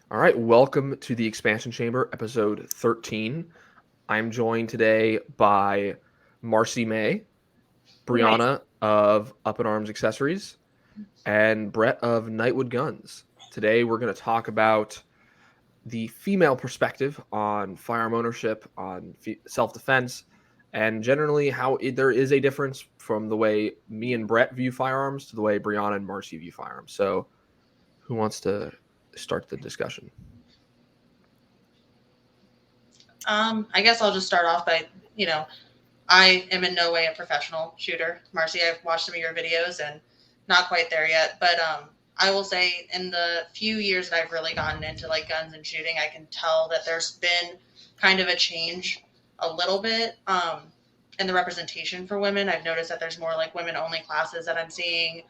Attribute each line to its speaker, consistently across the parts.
Speaker 1: All right, welcome to the Expansion Chamber, episode 13. I'm joined today by Marcee May,
Speaker 2: Hey guys.
Speaker 1: Brianna of Up in Arms Accessories, and Brett of NightwoodGuns. Today we're going to talk about the female perspective on firearm ownership, on self-defense, and generally how there is a difference from the way me and Brett view firearms to the way Brianna and Marcee view firearms. So who wants to start the discussion?
Speaker 3: I guess I'll just start off by, I am in no way a professional shooter. Marcee, I've watched some of your videos and not quite there yet. But I will say in the few years that I've really gotten into like guns and shooting, I can tell that there's been kind of a change a little bit in the representation for women. I've noticed that there's more like women only classes that I'm seeing.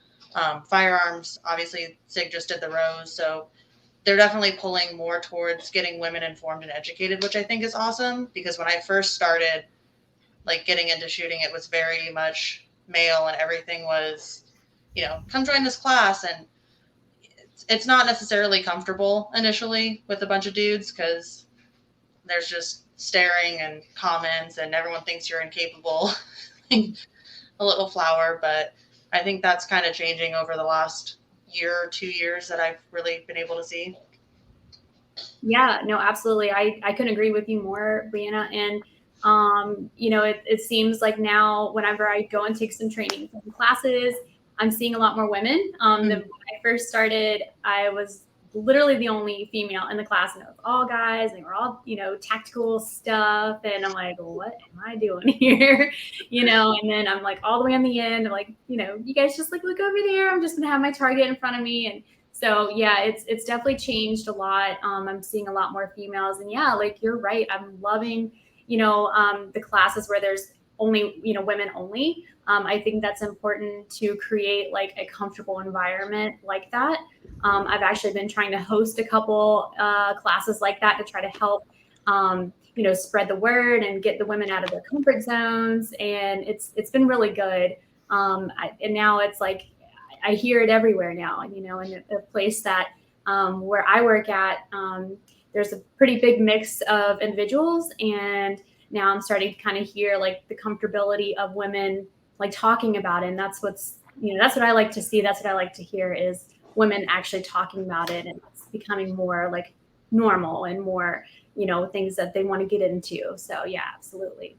Speaker 3: Firearms, obviously, SIG just did the Rose. So they're definitely pulling more towards getting women informed and educated, which I think is awesome because when I first started like getting into shooting, it was very much male and everything was, come join this class. And it's not necessarily comfortable initially with a bunch of dudes because there's just staring and comments and everyone thinks you're incapable, a little flower. But I think that's kind of changing over the last year or 2 years that I've really been able to see.
Speaker 2: Yeah, no, absolutely. I couldn't agree with you more, Brianna. And it seems like now whenever I go and take some training classes, I'm seeing a lot more women. Than when I first started, I was literally the only female in the class, and it was all guys, and they were all, tactical stuff. And I'm like, what am I doing here? And then I'm like all the way on the end. I'm like, you guys just like look over there. I'm just gonna have my target in front of me. And so yeah, it's definitely changed a lot. I'm seeing a lot more females, and yeah, like you're right. I'm loving, the classes where there's only, women only. I think that's important to create like a comfortable environment like that. I've actually been trying to host a couple classes like that to try to help, spread the word and get the women out of their comfort zones. And it's been really good. And now it's like, I hear it everywhere now, in a place that where I work at, there's a pretty big mix of individuals. And now I'm starting to kind of hear like the comfortability of women like talking about it. And that's that's what I like to see. That's what I like to hear is women actually talking about it. And it's becoming more like normal and more, things that they want to get into. So yeah, absolutely.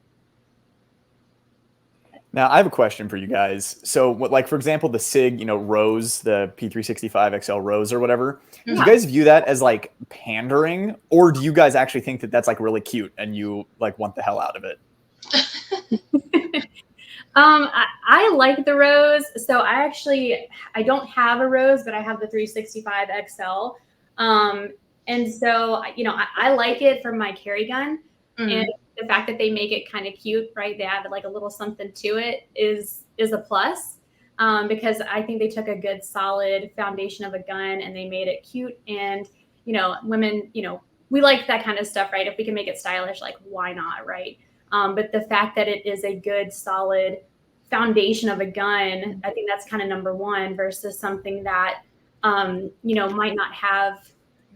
Speaker 4: Now, I have a question for you guys. So, like, for example, the SIG, Rose, the P365 XL Rose or whatever, do you guys view that as, like, pandering? Or do you guys actually think that that's, like, really cute and you, like, want the hell out of it?
Speaker 2: I like the Rose. So I don't have a Rose, but I have the 365 XL. And so, I like it for my carry gun. Mm-hmm. And the fact that they make it kind of cute, right? They added like a little something to it is a plus, because I think they took a good solid foundation of a gun and they made it cute. And, women, we like that kind of stuff, right? If we can make it stylish, like why not, right? But the fact that it is a good solid foundation of a gun, I think that's kind of number one versus something that, might not have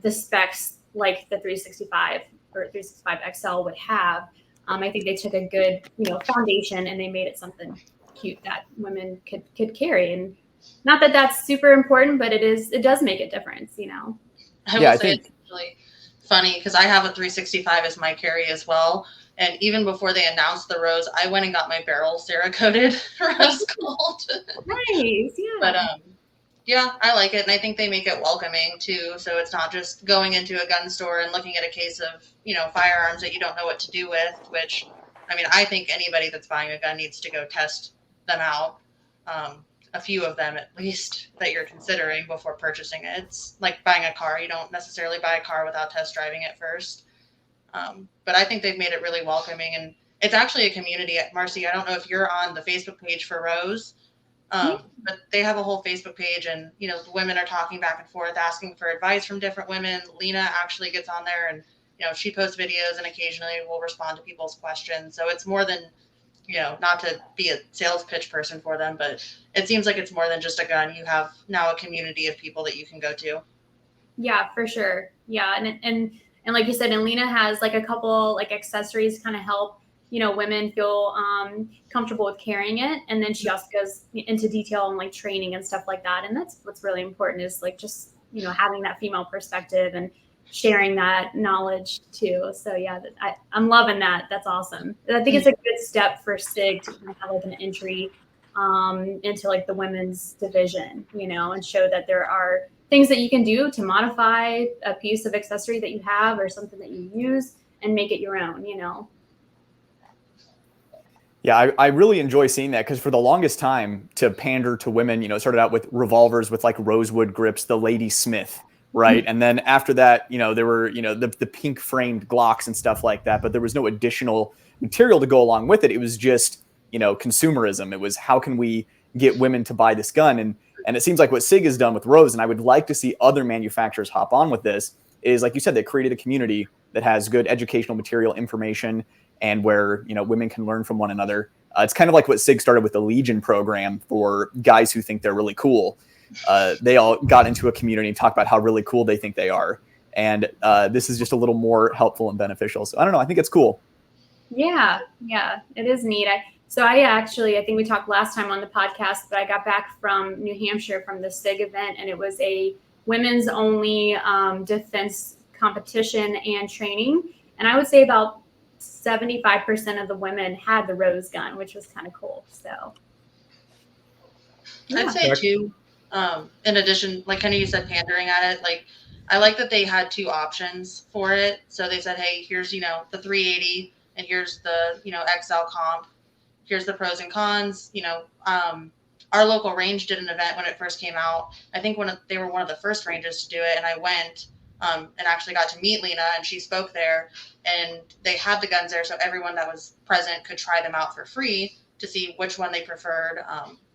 Speaker 2: the specs like the 365 or 365 XL would have. I think they took a good, foundation and they made it something cute that women could carry. And not that that's super important, but it does make a difference,
Speaker 3: I will say it's really funny because I have a 365 as my carry as well. And even before they announced the Rose, I went and got my barrel Cerakoted Rose Gold.
Speaker 2: Nice, yeah.
Speaker 3: But yeah, I like it, and I think they make it welcoming too. So it's not just going into a gun store and looking at a case of firearms that you don't know what to do with. Which, I mean, I think anybody that's buying a gun needs to go test them out, a few of them at least that you're considering before purchasing it. It's like buying a car; you don't necessarily buy a car without test driving it first. But I think they've made it really welcoming, and it's actually a community. Marcee, I don't know if you're on the Facebook page for Rose. But they have a whole Facebook page and, the women are talking back and forth, asking for advice from different women. Lena actually gets on there and, she posts videos and occasionally will respond to people's questions. So it's more than, not to be a sales pitch person for them, but it seems like it's more than just a gun. You have now a community of people that you can go to.
Speaker 2: Yeah, for sure. Yeah, and like you said, and Lena has like a couple like accessories to kind of help women feel comfortable with carrying it, and then she also goes into detail on like training and stuff like that, and that's what's really important is like just having that female perspective and sharing that knowledge too. So yeah, I'm loving that. That's awesome. I think it's a good step for SIG to kind of have like an entry into like the women's division, and show that there are things that you can do to modify a piece of accessory that you have or something that you use and make it your own.
Speaker 4: Yeah, I really enjoy seeing that because for the longest time, to pander to women, it started out with revolvers with like rosewood grips, the Lady Smith, right? And then after that, there were, the pink framed Glocks and stuff like that, but there was no additional material to go along with it. It was just, consumerism. It was how can we get women to buy this gun? And it seems like what SIG has done with Rose, and I would like to see other manufacturers hop on with this, is like you said, they created a community that has good educational material, information, and where women can learn from one another. It's kind of like what SIG started with the Legion program for guys who think they're really cool. They all got into a community and talked about how really cool they think they are. And this is just a little more helpful and beneficial. So I don't know. I think it's cool.
Speaker 2: Yeah, it is neat. I think we talked last time on the podcast, but I got back from New Hampshire from the SIG event, and it was a women's only defense competition and training. And I would say about 75% of the women had the Rose gun, which was kind of cool. So
Speaker 3: I'd say too, in addition, like kind of you said, pandering at it, like I like that they had two options for it. So they said, hey, here's, the 380 and here's the, XL comp. Here's the pros and cons. Our local range did an event when it first came out. I think they were one of the first ranges to do it. And I went and actually got to meet Lena, and she spoke there, and they had the guns there. So everyone that was present could try them out for free to see which one they preferred.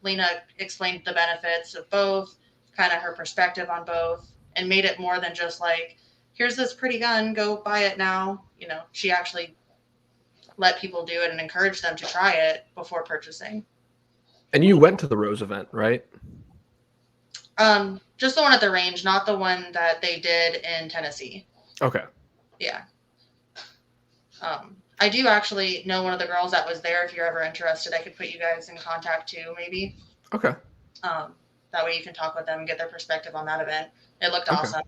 Speaker 3: Lena explained the benefits of both, kind of her perspective on both, and made it more than just like, here's this pretty gun, go buy it now. She actually let people do it and encourage them to try it before purchasing.
Speaker 1: And you went to the Rose event, right?
Speaker 3: Just the one at the range, not the one that they did in Tennessee.
Speaker 1: Okay.
Speaker 3: Yeah. I do actually know one of the girls that was there. If you're ever interested, I could put you guys in contact too, maybe.
Speaker 1: Okay.
Speaker 3: That way you can talk with them and get their perspective on that event. It looked awesome.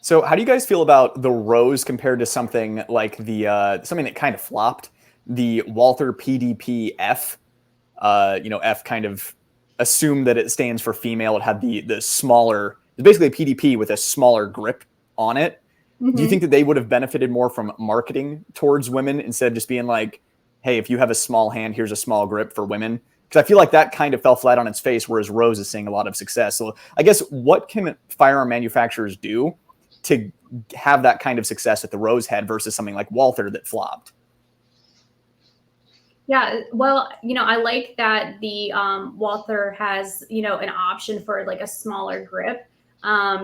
Speaker 4: So how do you guys feel about the Rose compared to something like the something that kind of flopped, the Walther PDP F? F kind of assumed that it stands for female. It had the smaller, it's basically a PDP with a smaller grip on it. Mm-hmm. Do you think that they would have benefited more from marketing towards women instead of just being like, hey, if you have a small hand, here's a small grip for women? Because I feel like that kind of fell flat on its face, whereas Rose is seeing a lot of success. So I guess what can firearm manufacturers do to have that kind of success that the Rose had versus something like Walther that flopped?
Speaker 2: Yeah, well, I like that the Walther has, an option for like a smaller grip.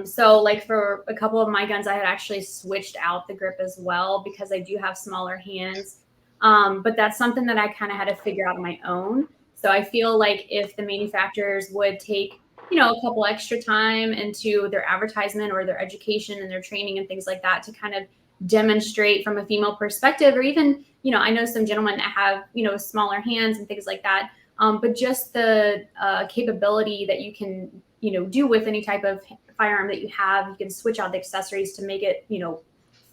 Speaker 2: So like for a couple of my guns, I had actually switched out the grip as well because I do have smaller hands. But that's something that I kind of had to figure out on my own. So I feel like if the manufacturers would take, a couple extra time into their advertisement or their education and their training and things like that to kind of demonstrate from a female perspective, or even, I know some gentlemen that have, smaller hands and things like that. But just the capability that you can, do with any type of firearm that you have, you can switch out the accessories to make it,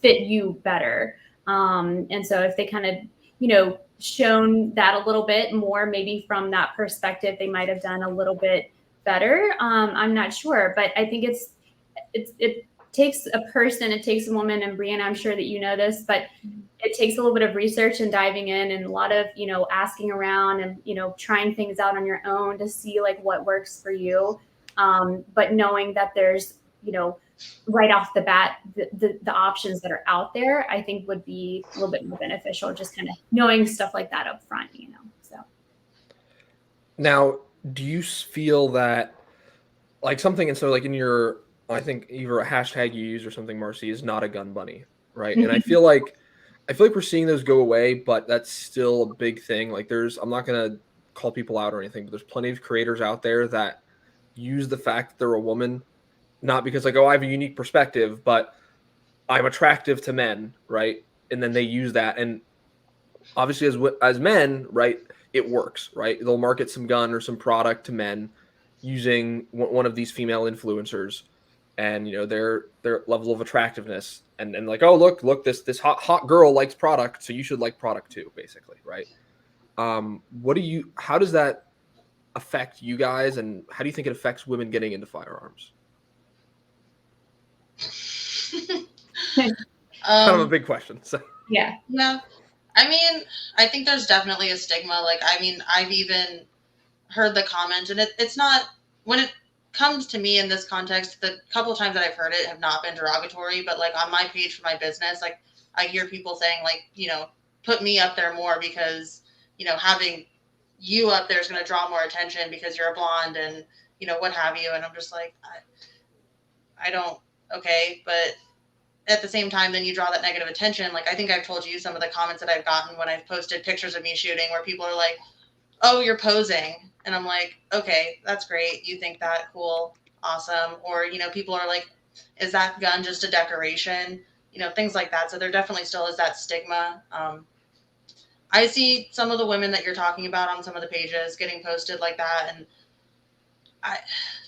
Speaker 2: fit you better. And so if they kind of, shown that a little bit more, maybe from that perspective, they might have done a little bit better. I'm not sure, but I think it takes a person, it takes a woman, and Brianna, I'm sure that you know this, but it takes a little bit of research and diving in and a lot of, asking around and, trying things out on your own to see like what works for you. But knowing that there's, right off the bat, the options that are out there, I think would be a little bit more beneficial, just kind of knowing stuff like that up front, so.
Speaker 1: Now, do you feel that like something, and so like in your, I think either a hashtag you use or something, Marcee, is not a gun bunny, right? And I feel like we're seeing those go away, but that's still a big thing. Like I'm not going to call people out or anything, but there's plenty of creators out there that use the fact that they're a woman not because like, oh, I have a unique perspective, but I'm attractive to men, right? And then they use that, and obviously as men, right, it works, right? They'll market some gun or some product to men using one of these female influencers, and their level of attractiveness, and like, oh, look, this hot girl likes product, so you should like product too, basically, right? How does that affect you guys, and how do you think it affects women getting into firearms? Kind of a big question. So
Speaker 2: Yeah.
Speaker 3: No, I mean, I think there's definitely a stigma. Like, I mean, I've even heard the comment, and it's not, when it comes to me in this context, the couple of times that I've heard it have not been derogatory, but like on my page for my business, like I hear people saying like, put me up there more because, having you up there is going to draw more attention because you're a blonde and, what have you. And I'm just like, I don't, okay. But at the same time, then you draw that negative attention. Like, I think I've told you some of the comments that I've gotten when I've posted pictures of me shooting where people are like, oh, you're posing. And I'm like, okay, that's great. You think that, cool, awesome. Or, people are like, is that gun just a decoration? Things like that. So there definitely still is that stigma. I see some of the women that you're talking about on some of the pages getting posted like that. And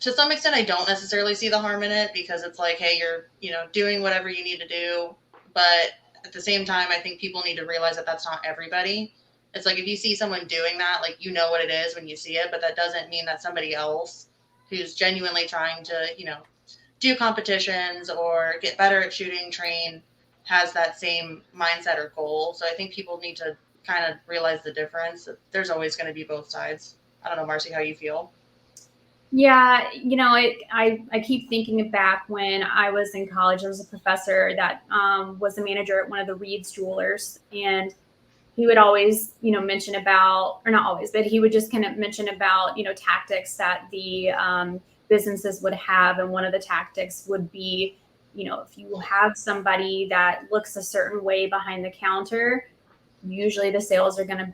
Speaker 3: to some extent, I don't necessarily see the harm in it because it's like, hey, you're, doing whatever you need to do. But at the same time, I think people need to realize that that's not everybody. It's like if you see someone doing that, like, what it is when you see it, but that doesn't mean that somebody else who's genuinely trying to, do competitions or get better at shooting, train, has that same mindset or goal. So I think people need to kind of realize the difference. There's always going to be both sides. I don't know, Marcee, how you feel.
Speaker 2: Yeah, I keep thinking back when I was in college. There was a professor that was a manager at one of the Reed's Jewelers, and he would always, mention about, or not always, but he would just kind of mention about, tactics that the businesses would have. And one of the tactics would be, if you have somebody that looks a certain way behind the counter, usually the sales are going to,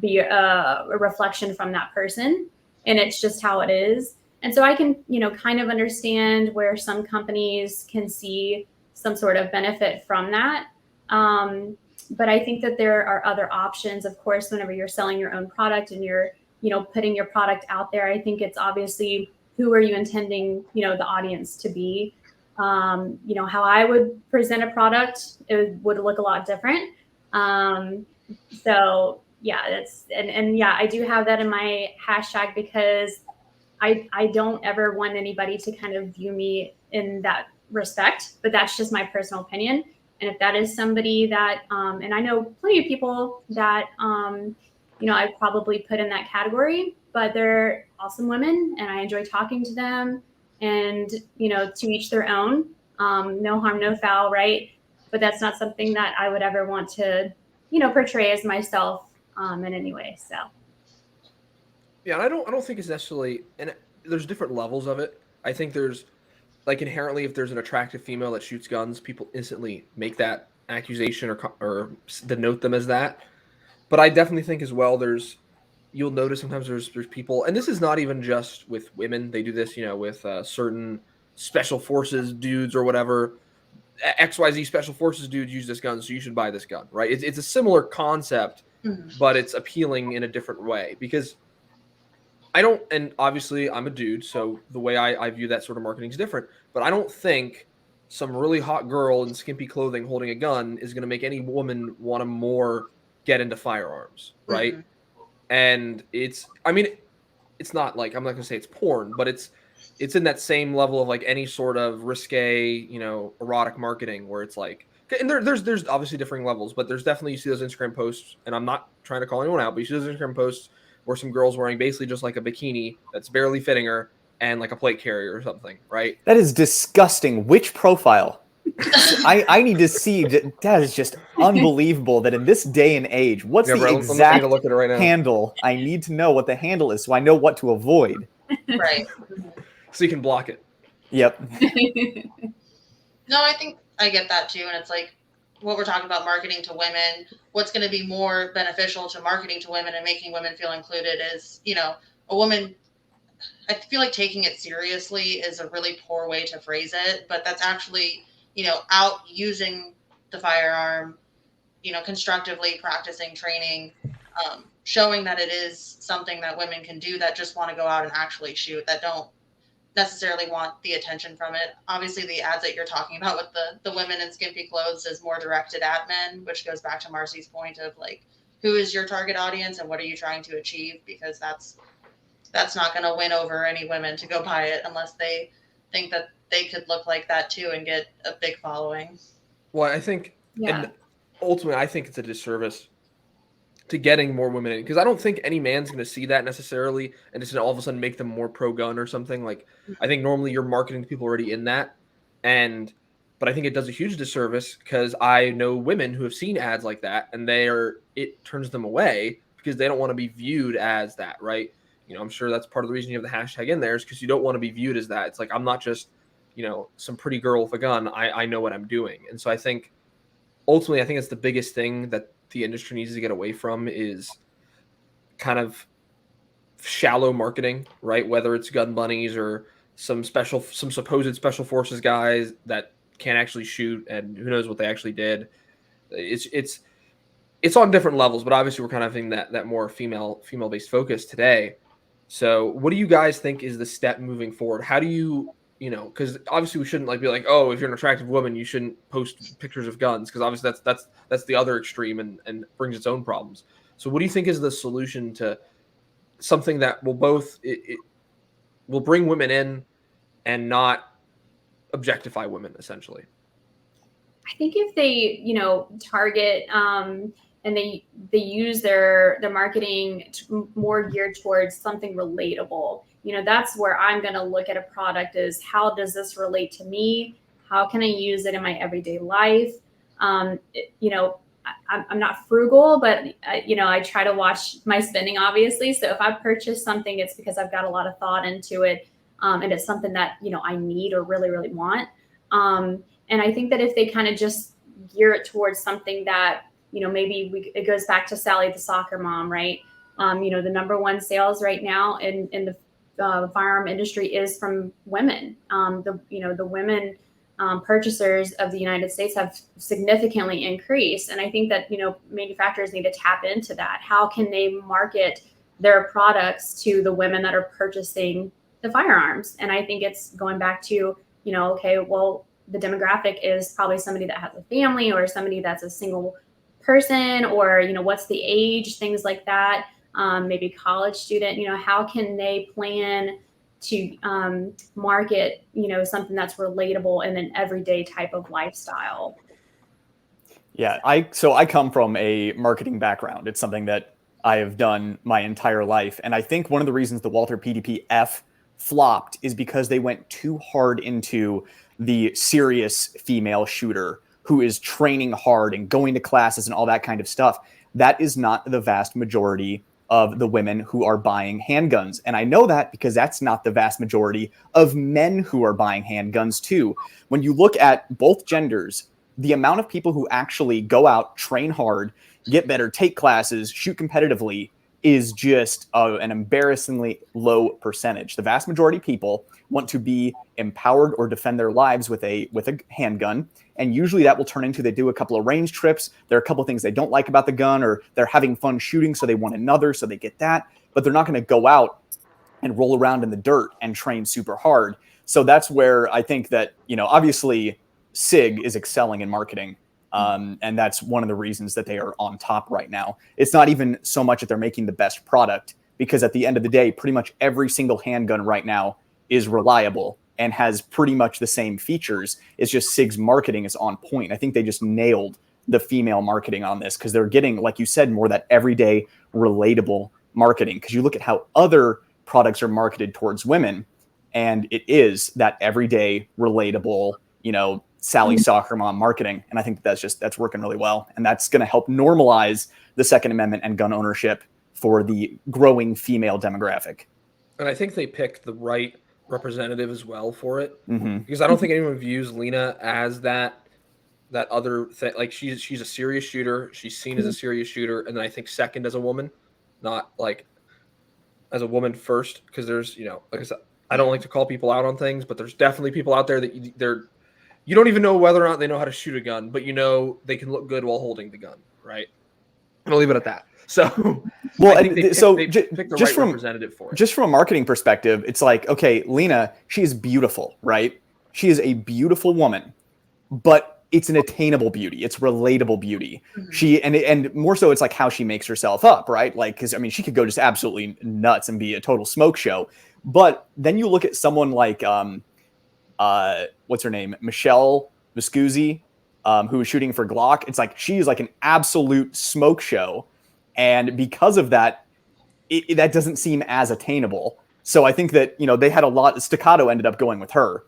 Speaker 2: be a reflection from that person. And it's just how it is. And so I can, kind of understand where some companies can see some sort of benefit from that. But I think that there are other options. Of course, whenever you're selling your own product and you're, putting your product out there, I think it's obviously who are you intending, the audience to be. How I would present a product, it would look a lot different. So yeah, and yeah, I do have that in my hashtag because I don't ever want anybody to kind of view me in that respect, but that's just my personal opinion. And if that is somebody that, and I know plenty of people that, I probably put in that category, but they're awesome women and I enjoy talking to them, and, to each their own, no harm, no foul. Right. But that's not something that I would ever want to, portray as myself, in any way. So.
Speaker 1: yeah, and I don't think it's necessarily, and there's different levels of it. I think there's, like, inherently, if there's an attractive female that shoots guns, people instantly make that accusation or denote them as that. But I definitely think as well, you'll notice sometimes there's people, and this is not even just with women. They do this, with certain special forces dudes or whatever. XYZ special forces dudes use this gun, so you should buy this gun, right? It's a similar concept, but it's appealing in a different way because and obviously I'm a dude, so the way I view that sort of marketing is different, but I don't think some really hot girl in skimpy clothing holding a gun is going to make any woman want to more get into firearms, right? And it's not like, I'm not going to say it's porn, but it's in that same level of like any sort of risque, erotic marketing where it's like, and there's obviously differing levels, but there's definitely, you see those Instagram posts, and I'm not trying to call anyone out, but you see those Instagram posts where some girl's wearing basically just like a bikini that's barely fitting her and like a plate carrier or something, right?
Speaker 4: That is disgusting. Which profile? I need to see. That is just unbelievable that in this day and age, what's the exact
Speaker 1: look at it right now.
Speaker 4: handle? I need to know what the handle is so I know what to avoid.
Speaker 3: Right.
Speaker 1: So you can block it.
Speaker 4: Yep.
Speaker 3: No, I think I get that too. And it's like what we're talking about, marketing to women. What's going to be more beneficial to marketing to women and making women feel included is, a woman I feel like taking it seriously is a really poor way to phrase it, but that's actually, out using the firearm, constructively practicing training, showing that it is something that women can do that just want to go out and actually shoot, that don't necessarily want the attention from it. Obviously, the ads that you're talking about with the women in skimpy clothes is more directed at men, which goes back to Marcee's point of like, who is your target audience and what are you trying to achieve? Because that's not going to win over any women to go buy it unless they think that they could look like that too and get a big following.
Speaker 1: Well, I think, and ultimately, I think it's a disservice to getting more women in, because I don't think any man's going to see that necessarily and just all of a sudden make them more pro-gun or something. Like, I think normally you're marketing to people already in that, but I think it does a huge disservice because I know women who have seen ads like that and it turns them away because they don't want to be viewed as that, right? I'm sure that's part of the reason you have the hashtag in there is because you don't want to be viewed as that. It's like, I'm not just, some pretty girl with a gun. I know what I'm doing. And so I think ultimately, I think it's the biggest thing that the industry needs to get away from is kind of shallow marketing, right? Whether it's gun bunnies or some supposed special forces guys that can't actually shoot and who knows what they actually did. It's on different levels, but obviously we're kind of having that more female-based focus today. So what do you guys think is the step moving forward? How do you, because obviously we shouldn't be like, oh, if you're an attractive woman, you shouldn't post pictures of guns, because obviously that's the other extreme and brings its own problems. So what do you think is the solution to something that will it will bring women in and not objectify women, essentially?
Speaker 2: I think if they, target and they use their marketing more geared towards something relatable, that's where I'm going to look at a product is how does this relate to me? How can I use it in my everyday life? I'm not frugal, but I try to watch my spending, obviously. So if I purchase something, it's because I've got a lot of thought into it, and it's something that I need or really, really want. And I think that if they kind of just gear it towards something that maybe it goes back to Sally the soccer mom, right? The number one sales right now in the firearm industry is from women. The women purchasers of the United States have significantly increased. And I think that, manufacturers need to tap into that. How can they market their products to the women that are purchasing the firearms? And I think it's going back to, okay, well, the demographic is probably somebody that has a family or somebody that's a single person, or, what's the age, things like that. Maybe college student, how can they plan to market, something that's relatable in an everyday type of lifestyle?
Speaker 4: Yeah, I come from a marketing background. It's something that I have done my entire life. And I think one of the reasons the Walther PDP-F flopped is because they went too hard into the serious female shooter who is training hard and going to classes and all that kind of stuff. That is not the vast majority of the women who are buying handguns. And I know that because that's not the vast majority of men who are buying handguns too. When you look at both genders, the amount of people who actually go out, train hard, get better, take classes, shoot competitively is just an embarrassingly low percentage. The vast majority of people want to be empowered or defend their lives with a handgun. And usually that will turn into they do a couple of range trips. There are a couple of things they don't like about the gun, or they're having fun shooting, so they want another, so they get that. But they're not going to go out and roll around in the dirt and train super hard. So that's where I think that, obviously SIG is excelling in marketing. And that's one of the reasons that they are on top right now. It's not even so much that they're making the best product, because at the end of the day, pretty much every single handgun right now is reliable and has pretty much the same features. It's just SIG's marketing is on point. I think they just nailed the female marketing on this, because they're getting, like you said, more that everyday relatable marketing. Because you look at how other products are marketed towards women, and it is that everyday relatable, Sally soccer mom marketing. And I think that's working really well. And that's going to help normalize the Second Amendment and gun ownership for the growing female demographic.
Speaker 1: And I think they picked the right representative as well for it,
Speaker 4: Mm-hmm.
Speaker 1: because I don't think anyone views Lena as that other thing. Like she's a serious shooter. She's seen as a serious shooter. And then I think second as a woman, not like as a woman first, because there's, like I said, I don't like to call people out on things, but there's definitely people out there that you don't even know whether or not they know how to shoot a gun, but they can look good while holding the gun, right? And I'll leave it at that. So,
Speaker 4: well,
Speaker 1: I think they picked the right
Speaker 4: from
Speaker 1: representative for it.
Speaker 4: Just from a marketing perspective, it's like, okay, Lena, she is beautiful, right? She is a beautiful woman, but it's an attainable beauty. It's relatable beauty. Mm-hmm. And more so, it's like how she makes herself up, right? Like, because I mean, she could go just absolutely nuts and be a total smoke show. But then you look at someone like, what's her name, Michelle Viscusi, who was shooting for Glock. It's like she is like an absolute smoke show, and because of that, that doesn't seem as attainable. So I think that they had a lot. Staccato ended up going with her.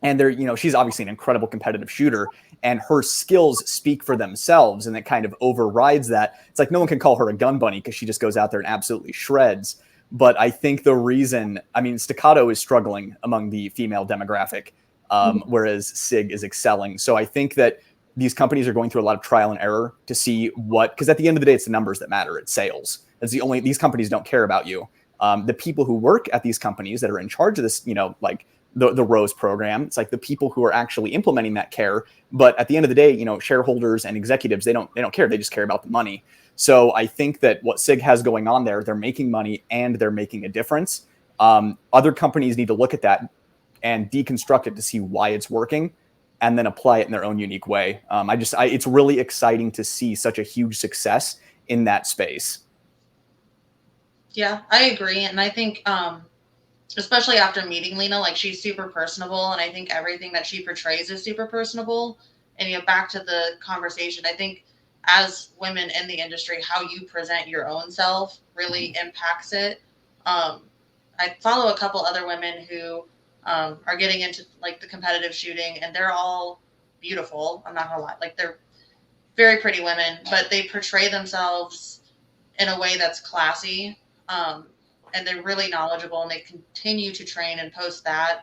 Speaker 4: And she's obviously an incredible competitive shooter, and her skills speak for themselves, and it kind of overrides that. It's like no one can call her a gun bunny because she just goes out there and absolutely shreds. But I think Staccato is struggling among the female demographic, whereas SIG is excelling. So I think that these companies are going through a lot of trial and error to see because at the end of the day, it's the numbers that matter. It's sales. These companies don't care about you. The people who work at these companies that are in charge of this, like the Rose program, it's like the people who are actually implementing that care. But at the end of the day, shareholders and executives, they don't care. They just care about the money. So I think that what SIG has going on there, they're making money and they're making a difference. Other companies need to look at that and deconstruct it to see why it's working, and then apply it in their own unique way. It's really exciting to see such a huge success in that space.
Speaker 3: Yeah, I agree. And I think, especially after meeting Lena, like she's super personable, and I think everything that she portrays is super personable. And back to the conversation, I think as women in the industry, how you present your own self really impacts it. I follow a couple other women who are getting into like the competitive shooting, and they're all beautiful. I'm not gonna lie, like they're very pretty women, but they portray themselves in a way that's classy. And they're really knowledgeable, and they continue to train and post that.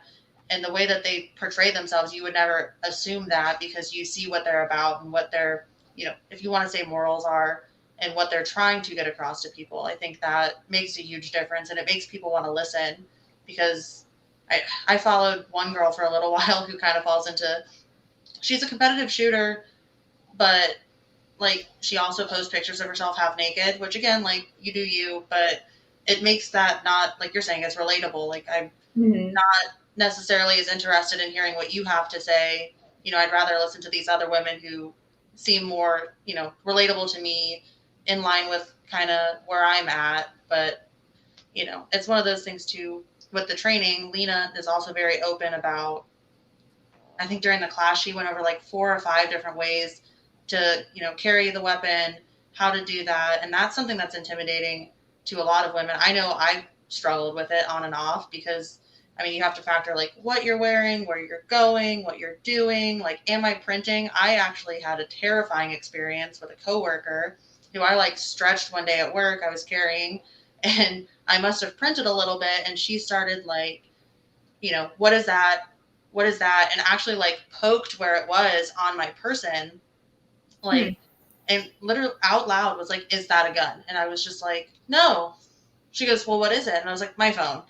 Speaker 3: And the way that they portray themselves, you would never assume that, because you see what they're about and what their, if you want to say morals are, and what they're trying to get across to people. I think that makes a huge difference, and it makes people want to listen, because I followed one girl for a little while who kind of falls into, she's a competitive shooter, but like she also posts pictures of herself half naked, which again, like you do you, but it makes that not, like you're saying, it's relatable. Like I'm not necessarily as interested in hearing what you have to say. I'd rather listen to these other women who seem more, relatable to me, in line with kind of where I'm at. But, it's one of those things too, with the training. Lena is also very open about, I think during the class, she went over like 4 or 5 different ways to, carry the weapon, how to do that. And that's something that's intimidating to a lot of women. I know I struggled with it on and off, because you have to factor like what you're wearing, where you're going, what you're doing, like, am I printing? I actually had a terrifying experience with a coworker who I like stretched one day at work. I was carrying, and I must have printed a little bit, and she started like, what is that? What is that? And actually like poked where it was on my person, like, and literally out loud was like, is that a gun? And I was just like, no. She goes, well, what is it? And I was like, my phone.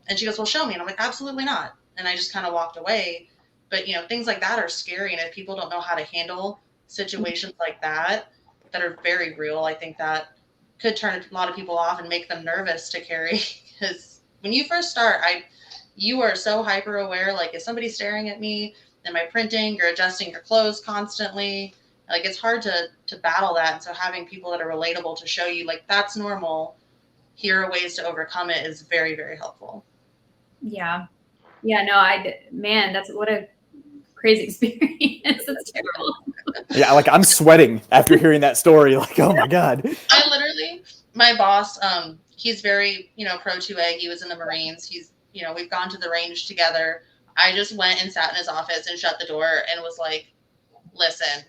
Speaker 3: And she goes, well, show me. And I'm like, absolutely not. And I just kind of walked away. But, things like that are scary. And if people don't know how to handle situations like that are very real, I think that could turn a lot of people off and make them nervous to carry. Because when you first start, you are so hyper aware. Like, is somebody staring at me? Am I printing? You're adjusting your clothes constantly. Like, it's hard to battle that. And so having people that are relatable to show you, like, that's normal, here are ways to overcome it, is very, very helpful.
Speaker 2: Yeah. Yeah, no, man, that's what a crazy experience. It's terrible.
Speaker 4: Yeah, like I'm sweating after hearing that story. Like, oh my God.
Speaker 3: My boss, he's very, pro 2A. He was in the Marines. He's, we've gone to the range together. I just went and sat in his office and shut the door and was like, listen.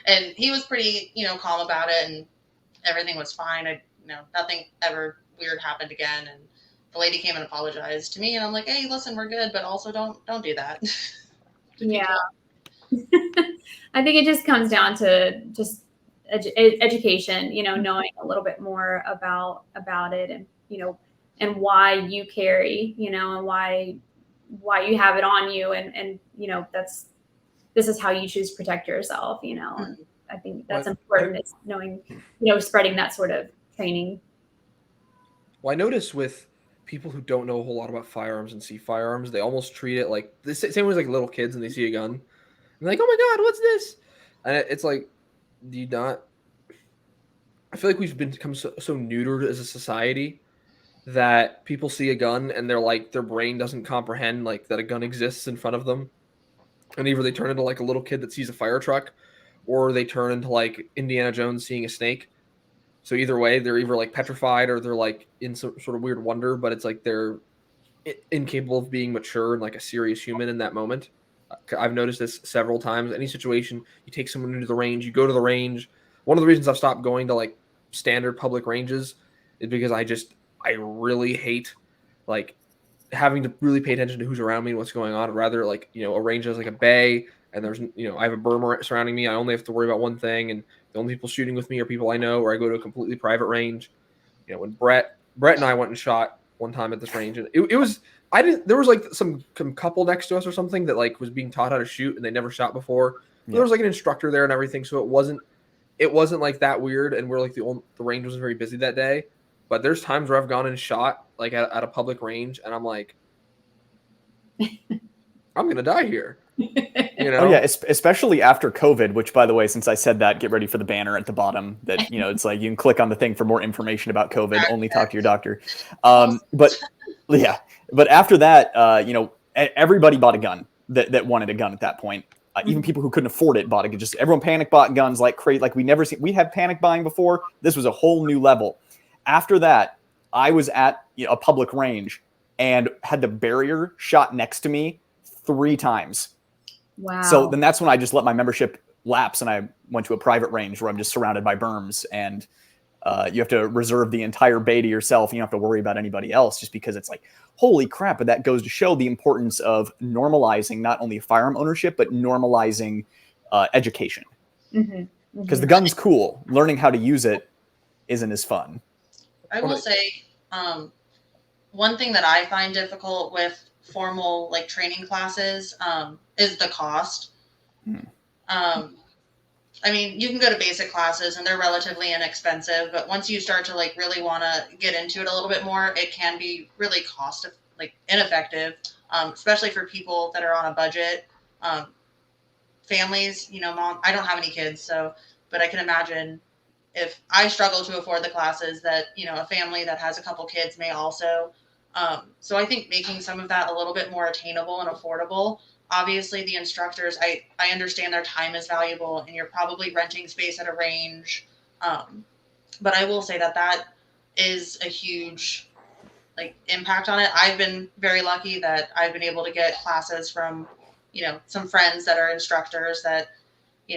Speaker 3: And he was pretty, calm about it, and everything was fine. Nothing ever weird happened again. And the lady came and apologized to me, and I'm like, hey, listen, we're good, but also don't do that.
Speaker 2: Yeah. I think it just comes down to just education, knowing a little bit more about it, and, and why you carry, and why you have it on you. And, this is how you choose to protect yourself, and I think that's important, is knowing, spreading that sort of training.
Speaker 1: Well, I notice with people who don't know a whole lot about firearms and see firearms, they almost treat it like the same way as like little kids and they see a gun. And they're like, oh my God, what's this? And it's like, do you not? I feel like we've become so neutered as a society that people see a gun and they're like, their brain doesn't comprehend like that a gun exists in front of them. And either they turn into like a little kid that sees a fire truck, or they turn into like Indiana Jones seeing a snake. So either way, they're either like petrified or they're like in some sort of weird wonder, but it's like they're incapable of being mature and like a serious human in that moment. I've noticed this several times. Any situation, you take someone into the range, you go to the range. One of the reasons I've stopped going to like standard public ranges is because I really hate like having to really pay attention to who's around me and what's going on. I'd rather like, a range has like a bay and there's, I have a berm surrounding me. I only have to worry about one thing. And the only people shooting with me are people I know, or I go to a completely private range. When Brett and I went and shot one time at this range, and it was, there was like some couple next to us or something that like was being taught how to shoot and they never shot before. Yeah. There was like an instructor there and everything. So it wasn't like that weird. And we're like the range wasn't very busy that day. But there's times where I've gone and shot like at a public range, and I'm like, I'm gonna die here.
Speaker 4: Oh yeah, especially after COVID. Which, by the way, since I said that, get ready for the banner at the bottom. That it's like you can click on the thing for more information about COVID. Only talk to your doctor. But after that, everybody bought a gun that wanted a gun at that point. Even people who couldn't afford it bought a gun. Just everyone panic bought guns like crazy. Like we had panic buying before. This was a whole new level. After that, I was at a public range and had the barrier shot next to me 3 times.
Speaker 2: Wow.
Speaker 4: So then that's when I just let my membership lapse and I went to a private range where I'm just surrounded by berms, and you have to reserve the entire bay to yourself. You don't have to worry about anybody else, just because it's like, holy crap. But that goes to show the importance of normalizing not only firearm ownership, but normalizing education. Because the gun's cool. Learning how to use it isn't as fun.
Speaker 3: I will say, one thing that I find difficult with formal like training classes is the cost. I mean, you can go to basic classes and they're relatively inexpensive, but once you start to like really want to get into it a little bit more, it can be really ineffective, especially for people that are on a budget. Families, mom, I don't have any kids, but I can imagine if I struggle to afford the classes that, a family that has a couple kids may also. So I think making some of that a little bit more attainable and affordable. Obviously, the instructors, I understand their time is valuable and you're probably renting space at a range. But I will say that is a huge impact on it. I've been very lucky that I've been able to get classes from, some friends that are instructors that,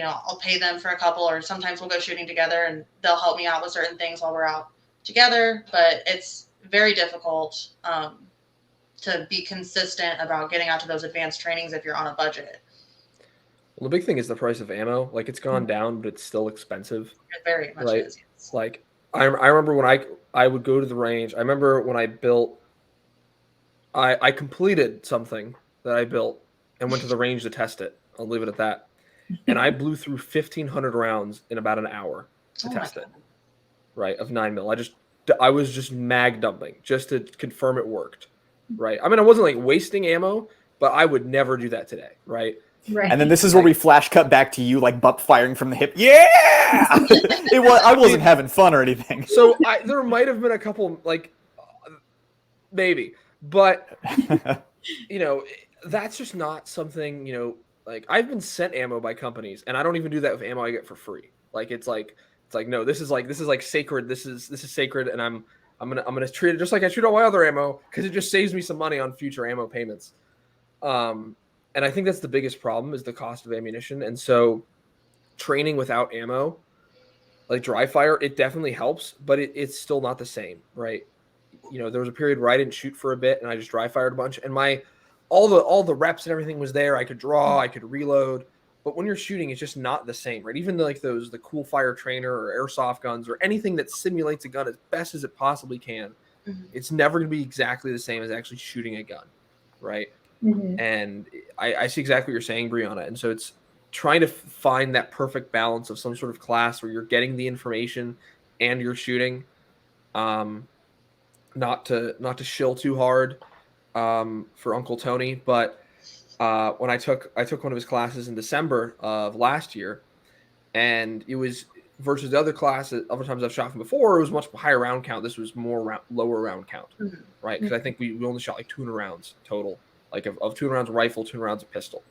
Speaker 3: I'll pay them for a couple, or sometimes we'll go shooting together and they'll help me out with certain things while we're out together. But it's very difficult to be consistent about getting out to those advanced trainings if you're on a budget.
Speaker 1: Well, the big thing is the price of ammo. Like, it's gone down, but it's still expensive.
Speaker 3: It very much is. Yes.
Speaker 1: Like, I remember when I would go to the range. I remember when I completed something that I built and went to the range to test it. I'll leave it at that. And I blew through 1,500 rounds in about an hour to test it. Right, of 9mm. I was just mag dumping just to confirm it worked. Right. I mean, I wasn't like wasting ammo, but I would never do that today. Right.
Speaker 2: Right.
Speaker 4: And then this is where we flash cut back to you, like butt firing from the hip. Yeah. I wasn't having fun or anything.
Speaker 1: So there might have been a couple, maybe, but that's just not something, like I've been sent ammo by companies, and I don't even do that with ammo I get for free. Like it's like no, this is like sacred. This is sacred, and I'm gonna treat it just like I treat all my other ammo, because it just saves me some money on future ammo payments. And I think that's the biggest problem, is the cost of ammunition. And so training without ammo, like dry fire, it definitely helps, but it's still not the same, right? There was a period where I didn't shoot for a bit and I just dry fired a bunch, and all the reps and everything was there. I could draw, I could reload, but when you're shooting, it's just not the same, right? Even like the cool fire trainer or airsoft guns or anything that simulates a gun as best as it possibly can, it's never going to be exactly the same as actually shooting a gun, right? And I see exactly what you're saying, Brianna. And so it's trying to find that perfect balance of some sort of class where you're getting the information and you're shooting, not to shill too hard for Uncle Tony, but when I took one of his classes in December of last year, and it was versus the other classes, other times I've shot from before, it was much higher round count. This was more lower round count, right? Because I think we only shot like 200 rounds total, like of 200 rounds of rifle, 200 rounds of pistol,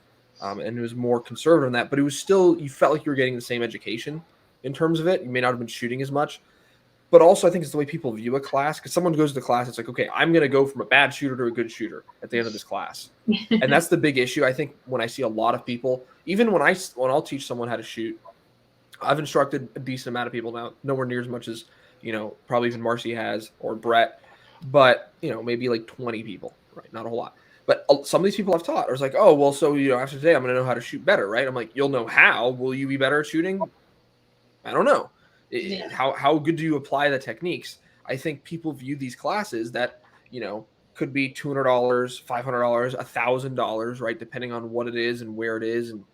Speaker 1: and it was more conservative than that. But it was still, you felt like you were getting the same education in terms of it. You may not have been shooting as much, but also I think it's the way people view a class. Because someone goes to the class, it's like, okay, I'm going to go from a bad shooter to a good shooter at the end of this class, and that's the big issue. I think when I see a lot of people, even when I'll teach someone how to shoot, I've instructed a decent amount of people now, nowhere near as much as, probably even Marcee has or Brett, but, maybe like 20 people, right? Not a whole lot. But some of these people I've taught, I was like, oh, well, so, after today, I'm going to know how to shoot better, right? I'm like, you'll know how. Will you be better at shooting? I don't know.
Speaker 3: Yeah.
Speaker 1: How good do you apply the techniques? I think people view these classes that, could be $200, $500, $1,000, right? Depending on what it is and where it is and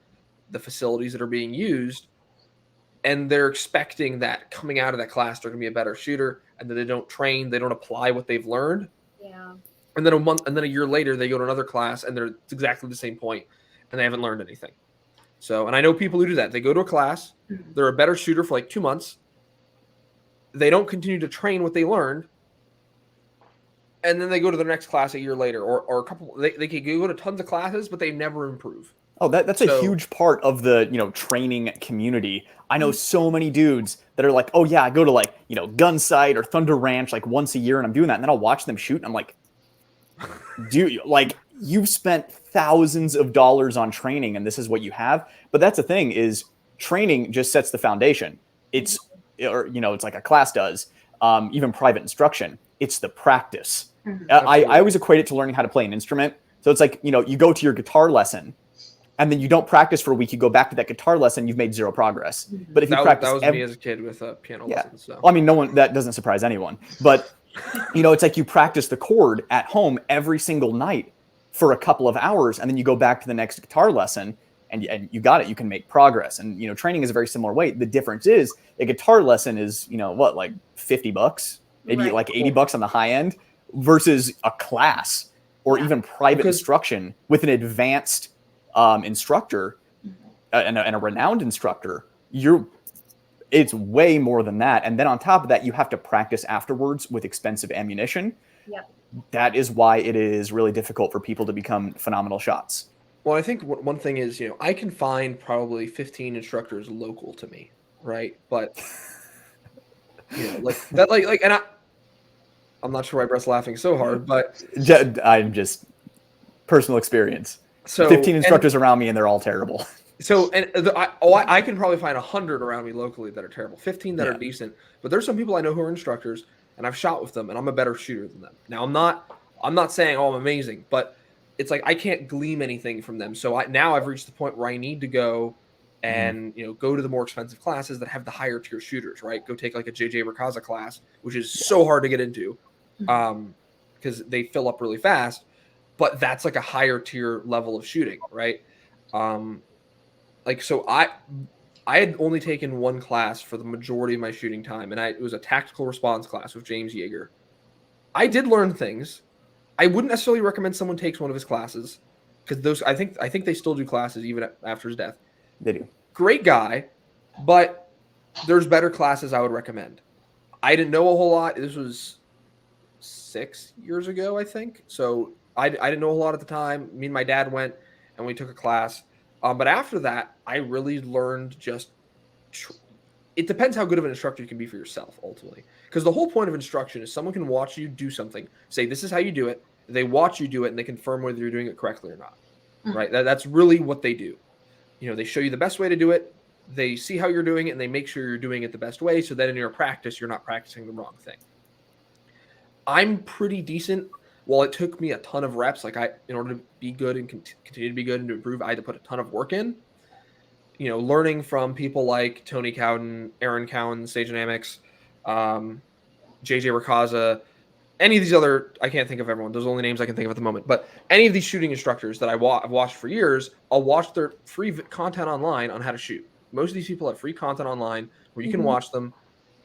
Speaker 1: the facilities that are being used. And they're expecting that coming out of that class, they're going to be a better shooter, and then they don't train, they don't apply what they've learned.
Speaker 2: Yeah.
Speaker 1: And then a year later, they go to another class, and they're exactly the same point, and they haven't learned anything. So, and I know people who do that. They go to a class, they're a better shooter for like 2 months. They don't continue to train what they learned, and then they go to the next class a year later, or a couple. They can go to tons of classes, but they never improve.
Speaker 4: Oh, that's a huge part of the, training community. I know so many dudes that are like, oh yeah, I go to like, Gun Sight or Thunder Ranch like once a year and I'm doing that. And then I'll watch them shoot and I'm like, you've spent thousands of dollars on training and this is what you have. But that's the thing is training just sets the foundation. It's like a class does, even private instruction. It's the practice. I always equate it to learning how to play an instrument. So it's like, you go to your guitar lesson, and then you don't practice for a week, you go back to that guitar lesson, you've made zero progress. But if you practice...
Speaker 1: That was me as a kid with piano lessons. So.
Speaker 4: Well, I mean, that doesn't surprise anyone. But, it's like you practice the chord at home every single night for a couple of hours, and then you go back to the next guitar lesson, and you got it. You can make progress. And, training is a very similar way. The difference is a guitar lesson is, like $50? Maybe like $80 on the high end versus a class or even private instruction with an advanced... instructor and a renowned instructor, it's way more than that. And then on top of that, you have to practice afterwards with expensive ammunition.
Speaker 2: Yep.
Speaker 4: That is why it is really difficult for people to become phenomenal shots.
Speaker 1: Well, I think one thing is, I can find probably 15 instructors local to me, right? But and I'm not sure why Brett's laughing so hard, but
Speaker 4: I'm just personal experience.
Speaker 1: So
Speaker 4: 15 instructors around me, and they're all terrible.
Speaker 1: So, I can probably find 100 around me locally that are terrible, 15 that are decent. But there's some people I know who are instructors, and I've shot with them, and I'm a better shooter than them. Now, I'm not saying, oh, I'm amazing, but it's like I can't glean anything from them. So now I've reached the point where I need to go and go to the more expensive classes that have the higher tier shooters, right? Go take like a JJ Rakaza class, which is so hard to get into because they fill up really fast. But that's like a higher tier level of shooting, right? So I had only taken one class for the majority of my shooting time, and it was a tactical response class with James Yeager. I did learn things. I wouldn't necessarily recommend someone takes one of his classes because those I think they still do classes even after his death.
Speaker 4: They do.
Speaker 1: Great guy, but there's better classes I would recommend. I didn't know a whole lot. This was 6 years ago, I think. So I didn't know a lot at the time. Me and my dad went and we took a class. But after that, I really learned it depends how good of an instructor you can be for yourself, ultimately. Because the whole point of instruction is someone can watch you do something, say, this is how you do it. They watch you do it, and they confirm whether you're doing it correctly or not. Right? That's really what they do. They show you the best way to do it. They see how you're doing it, and they make sure you're doing it the best way, so that in your practice, you're not practicing the wrong thing. I'm pretty decent. Well, it took me a ton of reps. In order to be good and continue to be good and to improve, I had to put a ton of work in. learning from people like Tony Cowden, Aaron Cowan, Sage Dynamics, JJ Rakaza, any of these other, I can't think of everyone. Those are the only names I can think of at the moment. But any of these shooting instructors that I've watched for years, I'll watch their free content online on how to shoot. Most of these people have free content online where you can watch them.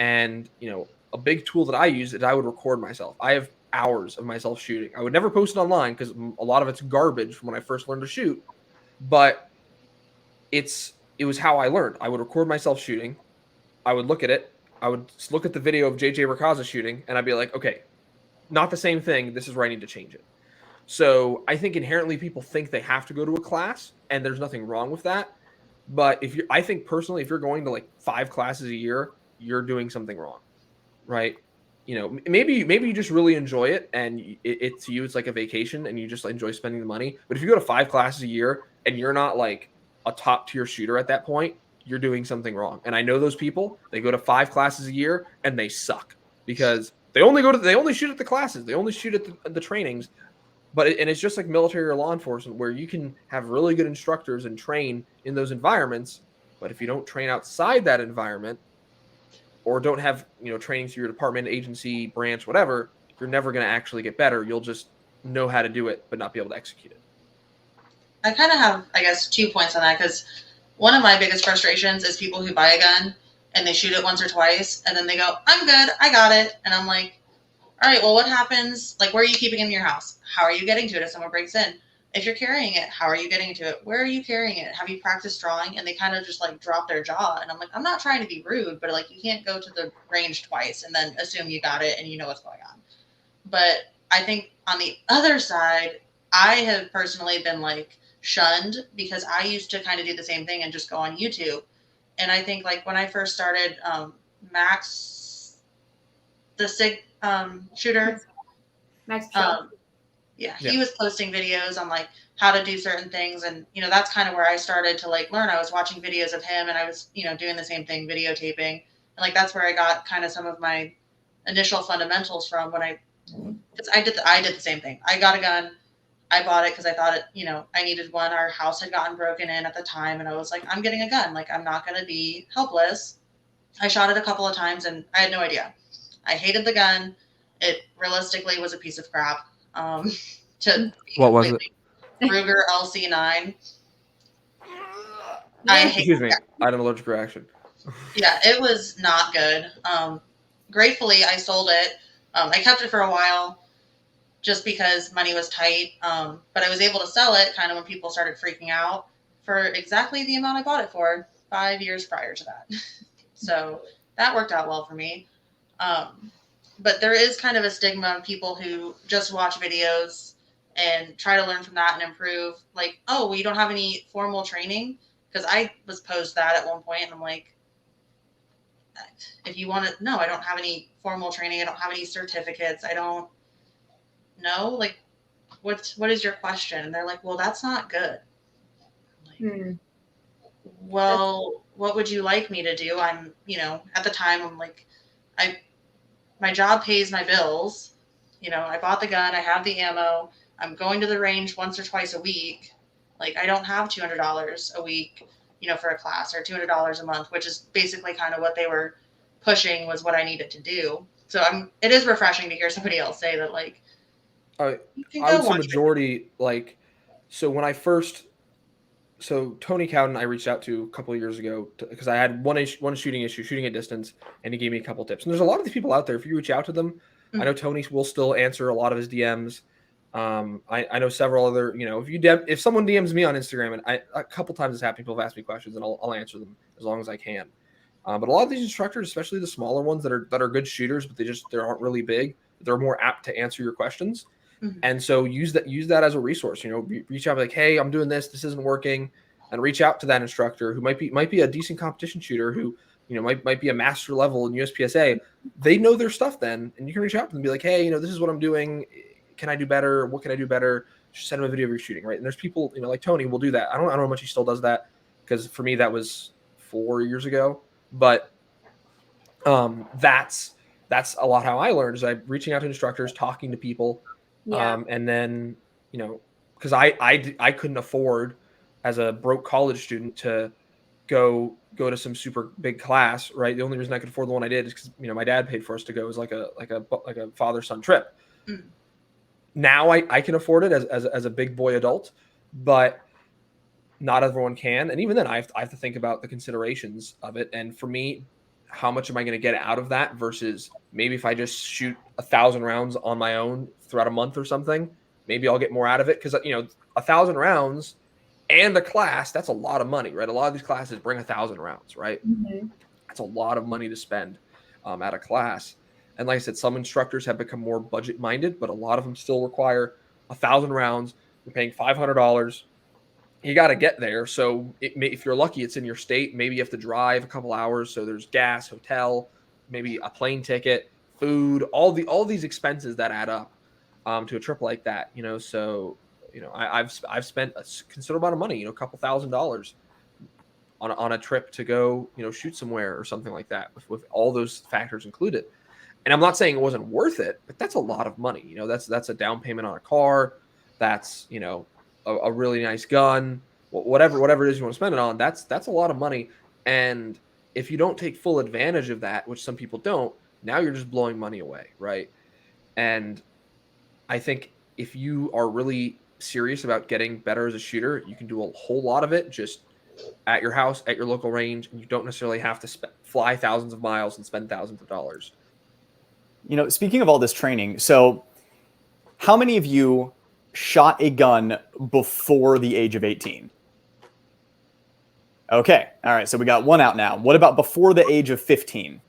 Speaker 1: And, a big tool that I use is I would record myself. I have hours of myself shooting. I would never post it online because a lot of it's garbage from when I first learned to shoot. But it was how I learned. I would record myself shooting. I would look at it. I would look at the video of JJ Rakaza shooting, and I'd be like, okay, not the same thing. This is where I need to change it. So I think inherently people think they have to go to a class, and there's nothing wrong with that. But I think personally, if you're going to like 5 classes a year, you're doing something wrong, right? Maybe you just really enjoy it, and to you it's like a vacation, and you just enjoy spending the money. But if you go to 5 classes a year and you're not like a top tier shooter at that point, you're doing something wrong. And I know those people. They go to 5 classes a year and they suck because they only shoot at the classes. They only shoot at the trainings. But it's just like military or law enforcement where you can have really good instructors and train in those environments. But if you don't train outside that environment or don't have, training through your department, agency, branch, whatever, you're never going to actually get better. You'll just know how to do it, but not be able to execute it.
Speaker 3: I kind of have, I guess, 2 points on that because one of my biggest frustrations is people who buy a gun and they shoot it once or twice and then they go, I'm good, I got it. And I'm like, all right, well, what happens? Like, where are you keeping it in your house? How are you getting to it if someone breaks in? If you're carrying it, how are you getting to it? Where are you carrying it? Have you practiced drawing? And they kind of just like drop their jaw. And I'm like, I'm not trying to be rude, but like, you can't go to the range twice and then assume you got it and you know what's going on. But I think on the other side, I have personally been like shunned because I used to kind of do the same thing and just go on YouTube. And I think like when I first started, Max, the SIG shooter,
Speaker 2: Max,
Speaker 3: he was posting videos on like how to do certain things. And, that's kind of where I started to like learn. I was watching videos of him and I was, doing the same thing, videotaping. And like, that's where I got kind of some of my initial fundamentals from when I did the same thing. I got a gun. I bought it because I thought it, I needed one. Our house had gotten broken in at the time. And I was like, I'm getting a gun. Like, I'm not going to be helpless. I shot it a couple of times and I had no idea. I hated the gun. It realistically was a piece of crap.
Speaker 1: What was it?
Speaker 3: Ruger LC9.
Speaker 1: Excuse me. I had an allergic reaction.
Speaker 3: Yeah, it was not good. Gratefully, I sold it. I kept it for a while just because money was tight. But I was able to sell it kind of when people started freaking out for exactly the amount I bought it for 5 years prior to that. So that worked out well for me. But there is kind of a stigma of people who just watch videos and try to learn from that and improve. Like, oh, well, you don't have any formal training? Because I was posed that at one point, and I'm like, if you want to, no, I don't have any formal training. I don't have any certificates. I don't know. Like, what is your question? And they're like, well, that's not good. I'm like, well, what would you like me to do? I'm, at the time, I'm like, my job pays my bills. I bought the gun. I have the ammo. I'm going to the range once or twice a week. Like, I don't have $200 a week, for a class, or $200 a month, which is basically kind of what they were pushing was what I needed to do. So it is refreshing to hear somebody else say that, like,
Speaker 1: I would say majority, like, so when I first, Tony Cowden, I reached out to a couple of years ago because I had one shooting issue, shooting at distance, and he gave me a couple tips. And there's a lot of these people out there. If you reach out to them, I know Tony will still answer a lot of his DMs. I know several other, if someone DMs me on Instagram, and a couple times it's happened, people have asked me questions, and I'll answer them as long as I can. But a lot of these instructors, especially the smaller ones that are good shooters, but they aren't really big, they're more apt to answer your questions. Mm-hmm. And so use that as a resource. Reach out like, hey, I'm doing this isn't working, and reach out to that instructor who might be a decent competition shooter who might be a master level in USPSA. They know their stuff then, and you can reach out to them and be like, hey, this is what I'm doing. Can I do better? What can I do better? Just send them a video of your shooting, right? And there's people, like Tony will do that. I don't know how much he still does that because for me that was 4 years ago. But that's a lot how I learned is reaching out to instructors, talking to people, and then because I couldn't afford as a broke college student to go to some super big class, right? The only reason I could afford the one I did is because my dad paid for us to go. It was like a father son trip.
Speaker 3: Mm.
Speaker 1: Now I can afford it as a big boy adult, but not everyone can. And even then, I have to think about the considerations of it. And for me, how much am I going to get out of that versus maybe if I just shoot 1,000 rounds on my own throughout a month or something, maybe I'll get more out of it. Because 1,000 rounds and a class, that's a lot of money, right? A lot of these classes bring 1,000 rounds, right?
Speaker 2: Mm-hmm.
Speaker 1: That's a lot of money to spend at a class. And like I said, some instructors have become more budget minded, but a lot of them still require 1,000 rounds. You're paying $500. You got to get there. So if you're lucky, it's in your state. Maybe you have to drive a couple hours. So there's gas, hotel, maybe a plane ticket, food, all these expenses that add up to a trip like that. So I've spent a considerable amount of money. A couple $1,000s on a trip to go shoot somewhere or something like that with all those factors included. And I'm not saying it wasn't worth it, but that's a lot of money. That's a down payment on a car. That's a really nice gun, whatever it is you want to spend it on. That's a lot of money. And if you don't take full advantage of that, which some people don't, now you're just blowing money away, right? And I think if you are really serious about getting better as a shooter, you can do a whole lot of it just at your house, at your local range, and you don't necessarily have to fly thousands of miles and spend thousands of dollars.
Speaker 4: Speaking of all this training, so how many of you shot a gun before the age of 18? Okay. All right. So we got one out now. What about before the age of 15?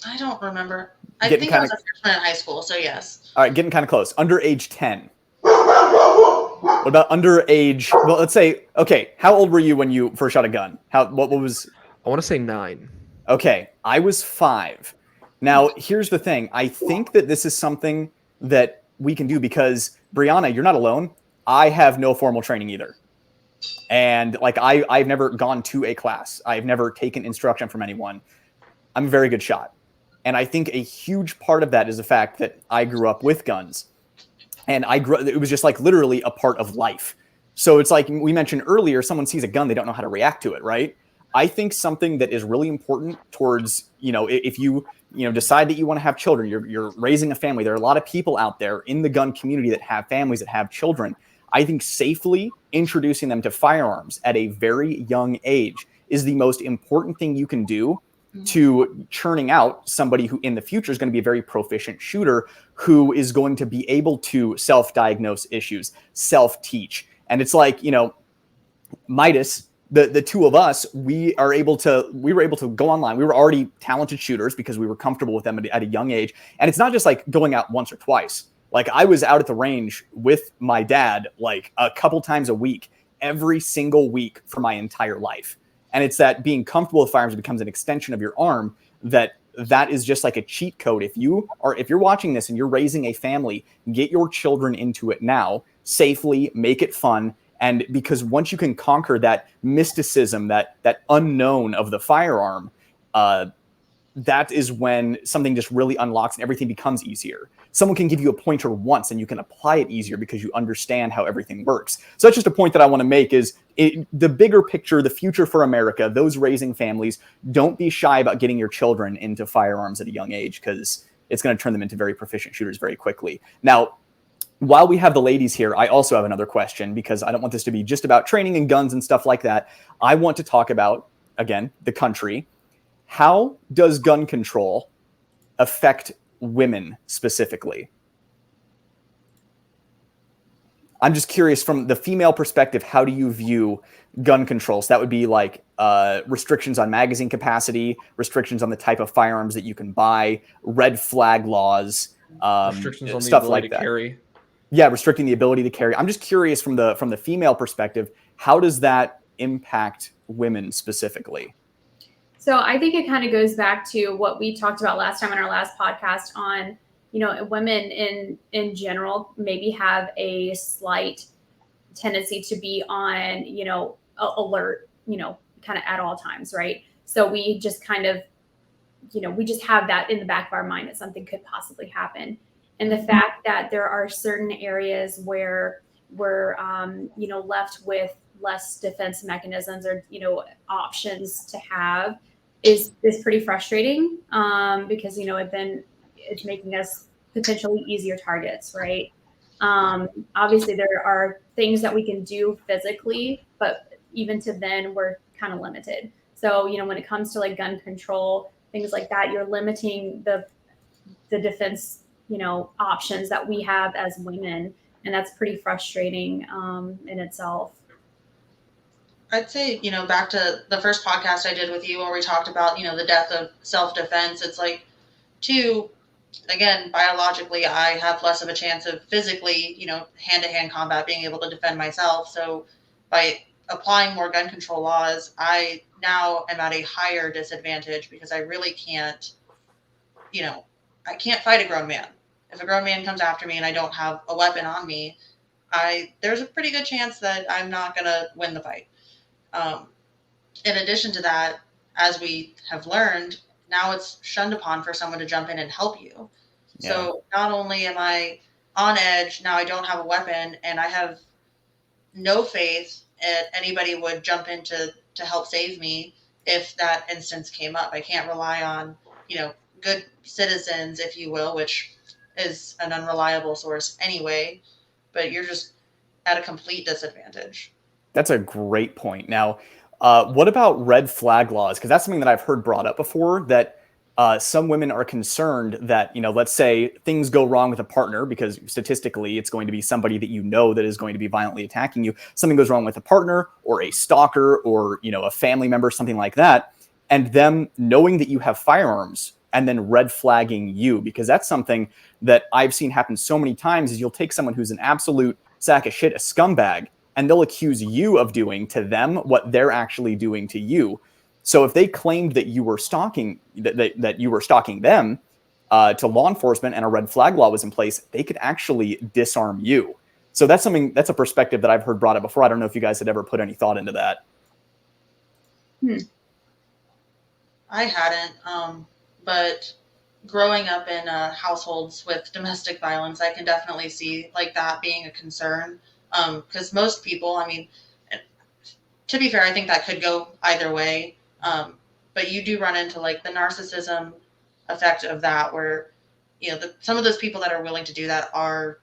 Speaker 3: I don't remember. I think I was a freshman in high school, so yes.
Speaker 4: All right, getting kind of close. Under age 10. What about under age, well, let's say, okay, how old were you when you first shot a gun? What was?
Speaker 1: I want to say 9.
Speaker 4: Okay, I was 5. Now, here's the thing. I think that this is something that we can do because, Brianna, you're not alone. I have no formal training either. And I've never gone to a class. I've never taken instruction from anyone. I'm a very good shot. And I think a huge part of that is the fact that I grew up with guns. And it was just literally a part of life. So it's like we mentioned earlier, someone sees a gun, they don't know how to react to it, right? I think something that is really important towards, if you decide that you want to have children, you're raising a family. There are a lot of people out there in the gun community that have families, that have children. I think safely introducing them to firearms at a very young age is the most important thing you can do to churning out somebody who in the future is going to be a very proficient shooter who is going to be able to self-diagnose issues, self-teach. And it's like, Midas, the two of us, we were able to go online. We were already talented shooters because we were comfortable with them at a young age. And it's not just like going out once or twice. I was out at the range with my dad a couple times a week, every single week for my entire life. And it's that being comfortable with firearms becomes an extension of your arm that is just like a cheat code. If you're watching this and you're raising a family, get your children into it now, safely, make it fun. And because once you can conquer that mysticism, that unknown of the firearm, that is when something just really unlocks and everything becomes easier. Someone can give you a pointer once and you can apply it easier because you understand how everything works. So that's just a point that I want to make is the bigger picture, the future for America, those raising families, don't be shy about getting your children into firearms at a young age because it's going to turn them into very proficient shooters very quickly. Now, while we have the ladies here, I also have another question because I don't want this to be just about training and guns and stuff like that. I want to talk about, again, the country. How does gun control affect women specifically? I'm just curious from the female perspective, how do you view gun control? So that would be restrictions on magazine capacity, restrictions on the type of firearms that you can buy, red flag laws,
Speaker 1: restrictions on
Speaker 4: stuff
Speaker 1: the ability to carry.
Speaker 4: Yeah, restricting the ability to carry. I'm just curious from the female perspective, how does that impact women specifically?
Speaker 2: So I think it kind of goes back to what we talked about last time in our last podcast on, women in general maybe have a slight tendency to be on, alert, kind of at all times, right? So we just kind of, we just have that in the back of our mind that something could possibly happen. And the fact that there are certain areas where we're, left with less defense mechanisms or, options to have is pretty frustrating, because, then it's making us potentially easier targets, right? Obviously there are things that we can do physically, but even to then we're kind of limited. So, when it comes to like gun control, things like that, you're limiting the defense, options that we have as women. And that's pretty frustrating in itself.
Speaker 3: I'd say, back to the first podcast I did with you where we talked about, the death of self-defense. It's like, again, biologically, I have less of a chance of physically, hand-to-hand combat, being able to defend myself. So by applying more gun control laws, I now am at a higher disadvantage because I really can't, I can't fight a grown man. If a grown man comes after me and I don't have a weapon on me, there's a pretty good chance that I'm not going to win the fight. In addition to that, as we have learned, now it's shunned upon for someone to jump in and help you. Yeah. So not only am I on edge, now I don't have a weapon, and I have no faith that anybody would jump in to help save me if that instance came up. I can't rely on, good citizens, if you will, which is an unreliable source anyway, but you're just at a complete disadvantage.
Speaker 4: That's a great point. Now, what about red flag laws? Because that's something that I've heard brought up before, that some women are concerned that, let's say things go wrong with a partner, because statistically it's going to be somebody that that is going to be violently attacking you. Something goes wrong with a partner or a stalker or, a family member, something like that. And them knowing that you have firearms and then red flagging you, because that's something that I've seen happen so many times, is you'll take someone who's an absolute sack of shit, a scumbag, and they'll accuse you of doing to them what they're actually doing to you. So if they claimed that you were stalking, that you were stalking them to law enforcement and a red flag law was in place, they could actually disarm you. So that's a perspective that I've heard brought up before. I don't know if you guys had ever put any thought into that.
Speaker 3: I hadn't, but growing up in households with domestic violence, I can definitely see like that being a concern. Because most people, to be fair, I think that could go either way. But you do run into like the narcissism effect of that, where, some of those people that are willing to do that are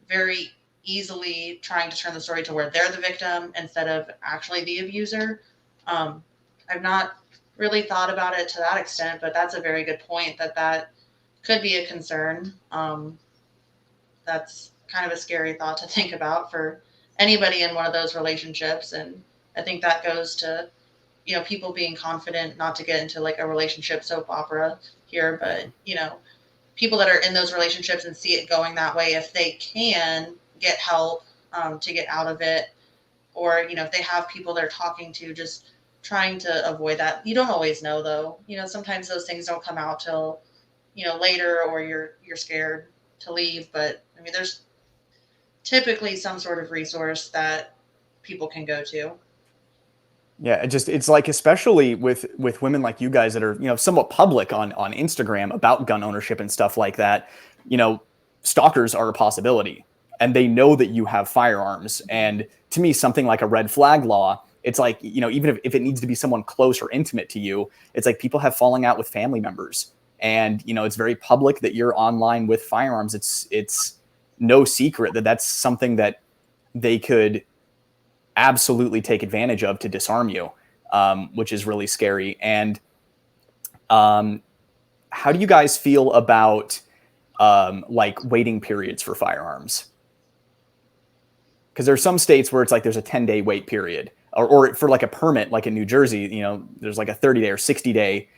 Speaker 3: very easily trying to turn the story to where they're the victim instead of actually the abuser. I've not really thought about it to that extent, but that's a very good point, that could be a concern. That's kind of a scary thought to think about for anybody in one of those relationships. And I think that goes to, people being confident, not to get into like a relationship soap opera here, but, people that are in those relationships and see it going that way, if they can get help to get out of it, or, if they have people they're talking to, just trying to avoid that. You don't always know though, sometimes those things don't come out till, later, or you're scared to leave. But there's typically some sort of resource that people can go to.
Speaker 4: Yeah, it's like, especially with women like you guys that are, somewhat public on Instagram about gun ownership and stuff like that, stalkers are a possibility, and they know that you have firearms. And to me, something like a red flag law, it's like, even if it needs to be someone close or intimate to you, it's like people have falling out with family members, and, it's very public that you're online with firearms. It's no secret that that's something that they could absolutely take advantage of to disarm you, which is really scary. And how do you guys feel about like waiting periods for firearms? Because there's some states where it's like there's a 10-day wait period, or for like a permit, like in New Jersey, there's like a 30-day or 60-day.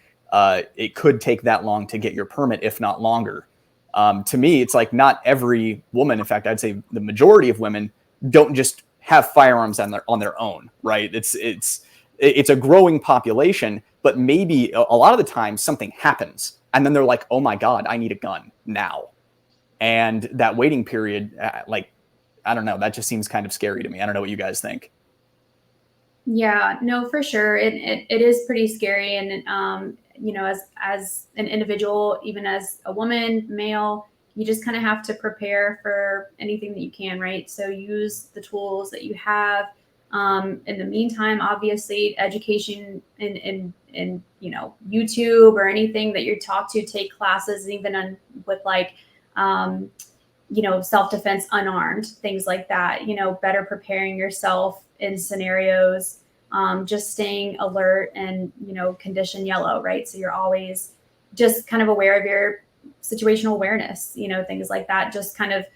Speaker 4: It could take that long to get your permit, if not longer. To me, it's like not every woman, in fact, I'd say the majority of women don't just have firearms on their own, right? It's a growing population, but maybe a lot of the time something happens and then they're like, oh my God, I need a gun now. And that waiting period, I don't know, that just seems kind of scary to me. I don't know what you guys think.
Speaker 2: Yeah, no, for sure. It is pretty scary. And, as an individual, even as a woman, male, you just kind of have to prepare for anything that you can, right? So use the tools that you have. In the meantime, obviously, education in YouTube or anything that you're taught to, take classes, even with like self-defense unarmed, things like that, better preparing yourself in scenarios, just staying alert and, condition yellow, right? So you're always just kind of aware of your situational awareness, things like that, just kind of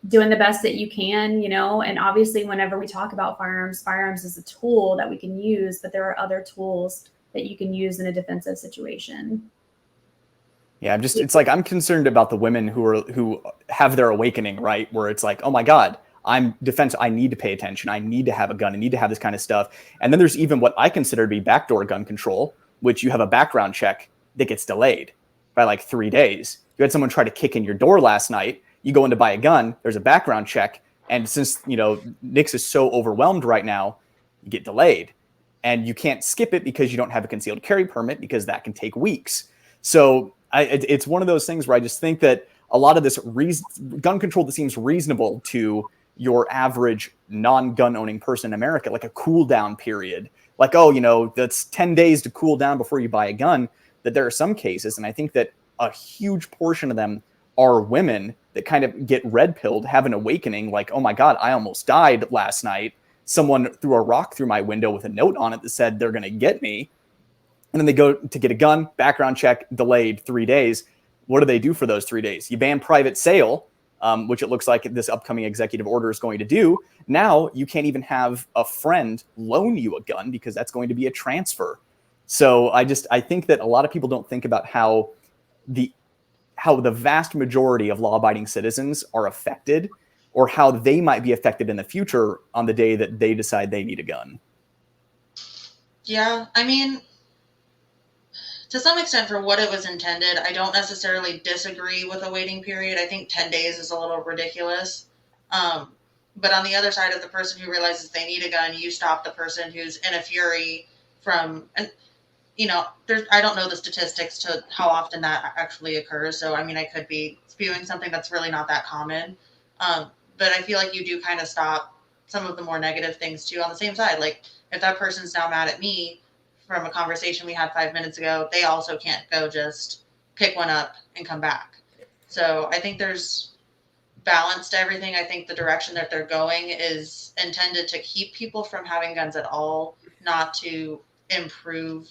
Speaker 2: doing the best that you can, and obviously whenever we talk about firearms is a tool that we can use, but there are other tools that you can use in a defensive situation.
Speaker 4: Yeah, it's like, I'm concerned about the women who have their awakening, right? Where it's like, oh my God, I'm defensive. I need to pay attention. I need to have a gun. I need to have this kind of stuff. And then there's even what I consider to be backdoor gun control, which you have a background check that gets delayed by like 3 days. You had someone try to kick in your door last night. You go in to buy a gun. There's a background check. And since, NICS is so overwhelmed right now, you get delayed. And you can't skip it because you don't have a concealed carry permit, because that can take weeks. So it's one of those things where I just think that a lot of this gun control that seems reasonable to your average non-gun owning person in America, like a cool down period, like, that's 10 days to cool down before you buy a gun, that there are some cases, and I think that a huge portion of them are women that kind of get red pilled, have an awakening, like, oh my God, I almost died last night. Someone threw a rock through my window with a note on it that said they're going to get me. And then they go to get a gun, background check, delayed 3 days. What do they do for those 3 days? You ban private sale, which it looks like this upcoming executive order is going to do. Now you can't even have a friend loan you a gun, because that's going to be a transfer. So I think that a lot of people don't think about how the vast majority of law-abiding citizens are affected, or how they might be affected in the future on the day that they decide they need a gun.
Speaker 3: Yeah, I mean, to some extent, for what it was intended, I don't necessarily disagree with a waiting period. I think 10 days is a little ridiculous. But on the other side of the person who realizes they need a gun, you stop the person who's in a fury from, and I don't know the statistics to how often that actually occurs. So, I mean, I could be spewing something that's really not that common. But I feel like you do kind of stop some of the more negative things too on the same side. Like, if that person's now mad at me from a conversation we had 5 minutes ago, they also can't go just pick one up and come back. So I think there's balance to everything. I think the direction that they're going is intended to keep people from having guns at all, not to improve,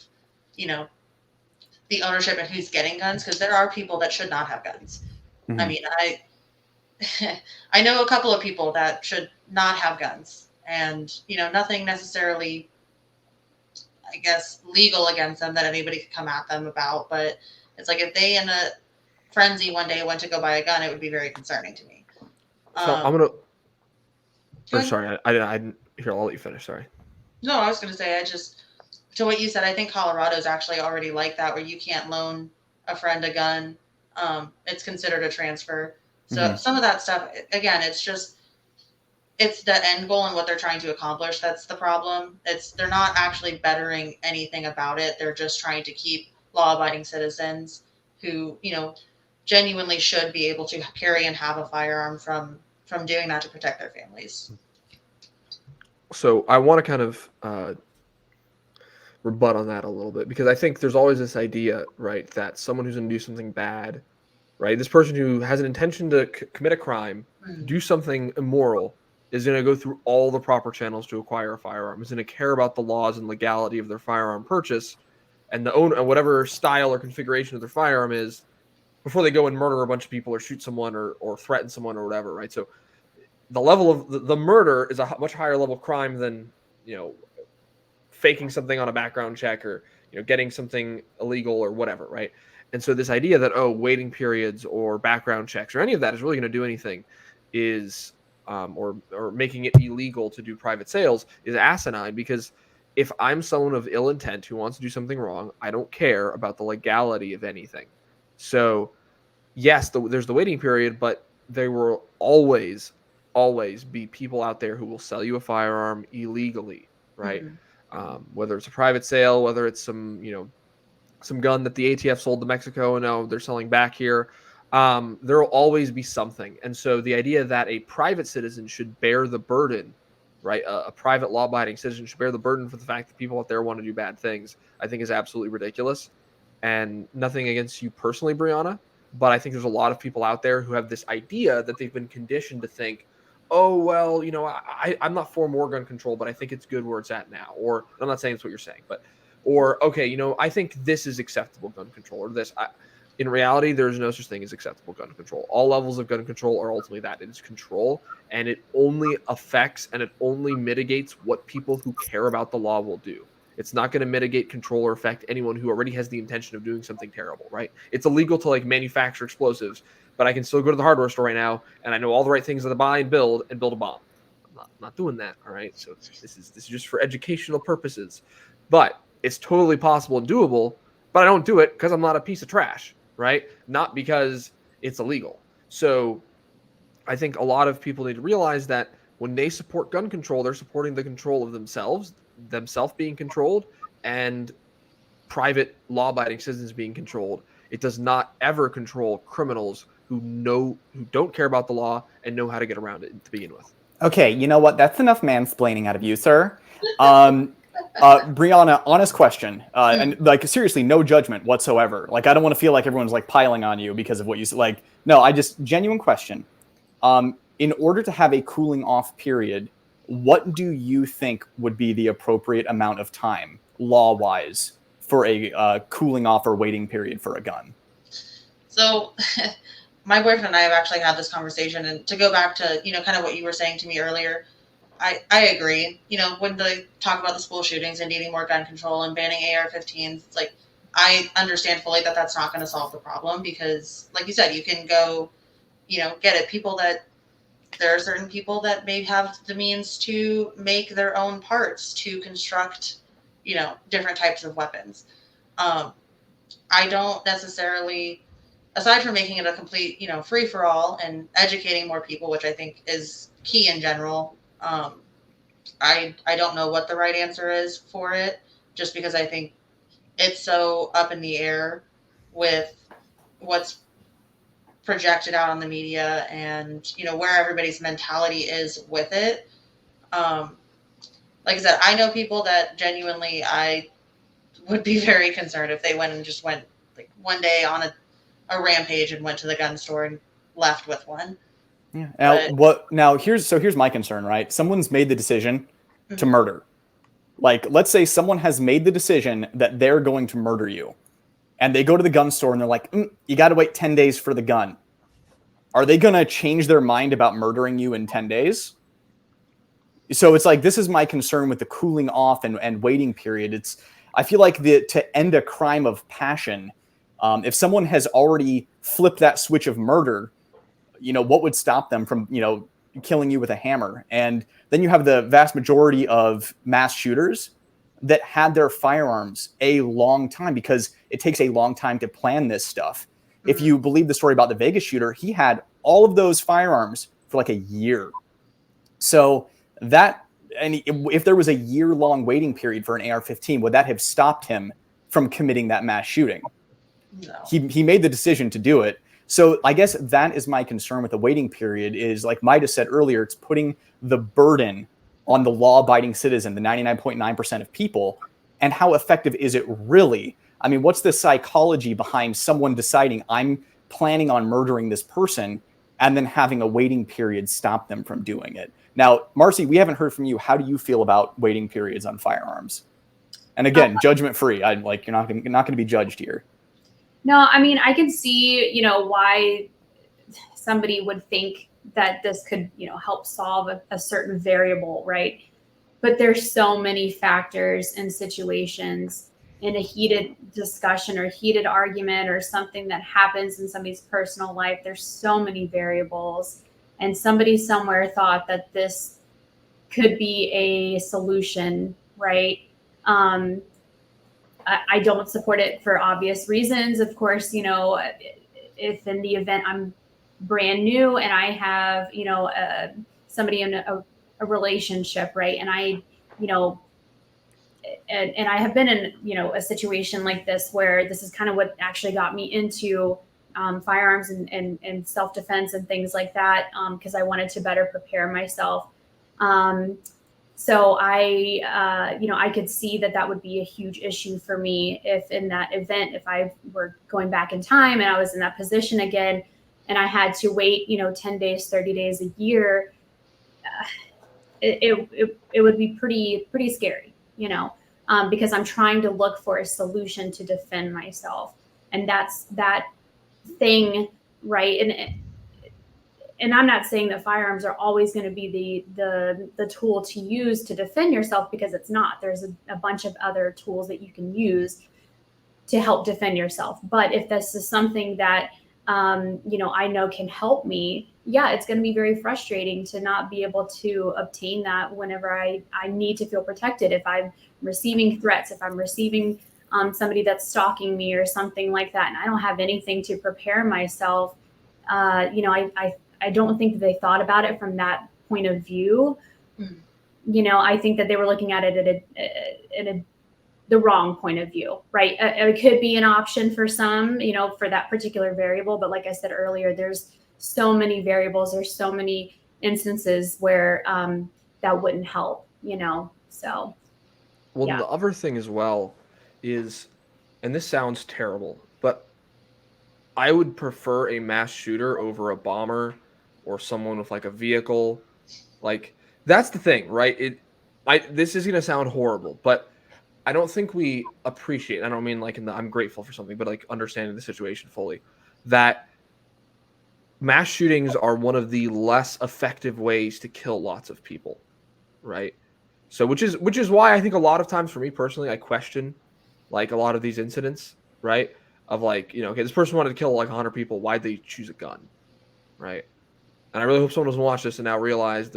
Speaker 3: the ownership and who's getting guns, because there are people that should not have guns. Mm-hmm. I mean, I know a couple of people that should not have guns, and, nothing necessarily, I guess, legal against them that anybody could come at them about. But it's like, if they in a frenzy one day went to go buy a gun, it would be very concerning to me.
Speaker 1: So I'm going to, sorry, I didn't hear. I'll let you finish. Sorry.
Speaker 3: No, I was going to say, to what you said, I think Colorado is actually already like that, where you can't loan a friend a gun. It's considered a transfer. So some of that stuff, again, it's the end goal and what they're trying to accomplish. That's the problem. They're not actually bettering anything about it. They're just trying to keep law-abiding citizens who, genuinely should be able to carry and have a firearm from doing that to protect their families.
Speaker 1: So I want to kind of rebut on that a little bit, because I think there's always this idea, right, that someone who's going to do something bad, right, this person who has an intention to commit a crime, do something immoral, is going to go through all the proper channels to acquire a firearm, is going to care about the laws and legality of their firearm purchase, and the owner, whatever style or configuration of their firearm is, before they go and murder a bunch of people or shoot someone or threaten someone or whatever, right? So the level of the murder is a much higher level of crime than, faking something on a background check, or, getting something illegal or whatever, right? And so this idea that, waiting periods or background checks or any of that is really going to do anything is, or making it illegal to do private sales is asinine, because if I'm someone of ill intent who wants to do something wrong, I don't care about the legality of anything. So yes, there's the waiting period, but there will always be people out there who will sell you a firearm illegally, right? Whether it's a private sale, whether it's some gun that the ATF sold to Mexico and now they're selling back here. There will always be something. And so the idea that a private citizen should bear the burden, right? A private law-abiding citizen should bear the burden for the fact that people out there want to do bad things, I think is absolutely ridiculous. And nothing against you personally, Brianna, but I think there's a lot of people out there who have this idea that they've been conditioned to think, oh, well, I'm not for more gun control, but I think it's good where it's at now. Or I'm not saying it's what you're saying, but, or, okay, I think this is acceptable gun control, or this. In reality, there's no such thing as acceptable gun control. All levels of gun control are ultimately that. It is control, and it only affects and it only mitigates what people who care about the law will do. It's not going to mitigate, control, or affect anyone who already has the intention of doing something terrible, right? It's illegal to manufacture explosives, but I can still go to the hardware store right now, and I know all the right things to buy and build a bomb. I'm not doing that, all right? So this is just for educational purposes. But it's totally possible and doable, but I don't do it because I'm not a piece of trash, right? Not because it's illegal. So I think a lot of people need to realize that when they support gun control, they're supporting the control of themselves being controlled, and private law-abiding citizens being controlled. It does not ever control criminals who don't care about the law and know how to get around it to begin with.
Speaker 4: Okay, you know what? That's enough mansplaining out of you, sir. Brianna, honest question, and seriously, no judgment whatsoever. I don't want to feel like everyone's piling on you because of what you said. No, I just genuine question. In order to have a cooling off period, what do you think would be the appropriate amount of time, law-wise, for a cooling off or waiting period for a gun?
Speaker 3: So my boyfriend and I have actually had this conversation, and to go back to, kind of what you were saying to me earlier, I agree. When they talk about the school shootings and needing more gun control and banning AR-15s, I understand fully that that's not going to solve the problem because, like you said, you can go, get it. There are certain people that may have the means to make their own parts to construct, different types of weapons. I don't necessarily, aside from making it a complete, free for all and educating more people, which I think is key in general. I don't know what the right answer is for it, just because I think it's so up in the air with what's projected out on the media and, where everybody's mentality is with it. Like I said, I know people that genuinely I would be very concerned if they went one day on a rampage and went to the gun store and left with one.
Speaker 4: Yeah. Here's my concern, right? Someone's made the decision to murder. Let's say someone has made the decision that they're going to murder you. And they go to the gun store and they're like, you got to wait 10 days for the gun. Are they going to change their mind about murdering you in 10 days? So it's this is my concern with the cooling off and waiting period. I feel like to end a crime of passion, if someone has already flipped that switch of murder, what would stop them from, killing you with a hammer? And then you have the vast majority of mass shooters that had their firearms a long time because it takes a long time to plan this stuff. Mm-hmm. If you believe the story about the Vegas shooter, he had all of those firearms for a year. So if there was a year-long waiting period for an AR-15, would that have stopped him from committing that mass shooting?
Speaker 3: No.
Speaker 4: He made the decision to do it. So I guess that is my concern with the waiting period is, like Maida said earlier, it's putting the burden on the law-abiding citizen, the 99.9% of people, and how effective is it really? I mean, what's the psychology behind someone deciding I'm planning on murdering this person and then having a waiting period stop them from doing it? Now, Marcee, we haven't heard from you. How do you feel about waiting periods on firearms? And again, judgment-free. You're not going to be judged here.
Speaker 2: No, I mean, I can see, why somebody would think that this could, help solve a certain variable, right? But there's so many factors and situations in a heated discussion or heated argument or something that happens in somebody's personal life. There's so many variables, and somebody somewhere thought that this could be a solution, right? I don't support it for obvious reasons. Of course, if in the event I'm brand new and I have, somebody in a relationship, right? And I, and I have been in, a situation like this where this is kind of what actually got me into firearms and self-defense and things like that, because I wanted to better prepare myself. So I could see that would be a huge issue for me if in that event, if I were going back in time and I was in that position again, and I had to wait, 10 days, 30 days, a year, it would be pretty scary, because I'm trying to look for a solution to defend myself, and that's that thing, right? And I'm not saying that firearms are always going to be the tool to use to defend yourself, because it's not. There's a bunch of other tools that you can use to help defend yourself. But if this is something that I know can help me, yeah, it's going to be very frustrating to not be able to obtain that whenever I need to feel protected. If I'm receiving threats, if I'm receiving somebody that's stalking me or something like that, and I don't have anything to prepare myself, I don't think that they thought about it from that point of view. I think that they were looking at it at the wrong point of view, right? It could be an option for some, for that particular variable. But like I said earlier, there's so many variables. There's so many instances where that wouldn't help, so.
Speaker 1: Well,
Speaker 2: Yeah.
Speaker 1: the other thing as well is, and this sounds terrible, but I would prefer a mass shooter over a bomber or someone with like a vehicle. Like, that's the thing, right? This is going to sound horrible, but I don't think we appreciate, I don't mean like I'm grateful for something, but like understanding the situation fully, that mass shootings are one of the less effective ways to kill lots of people, right? So which is why I think a lot of times for me personally, I question like a lot of these incidents, right? Of like, okay, this person wanted to kill like 100 people. Why'd they choose a gun, right? And I really hope someone doesn't watch this and now realize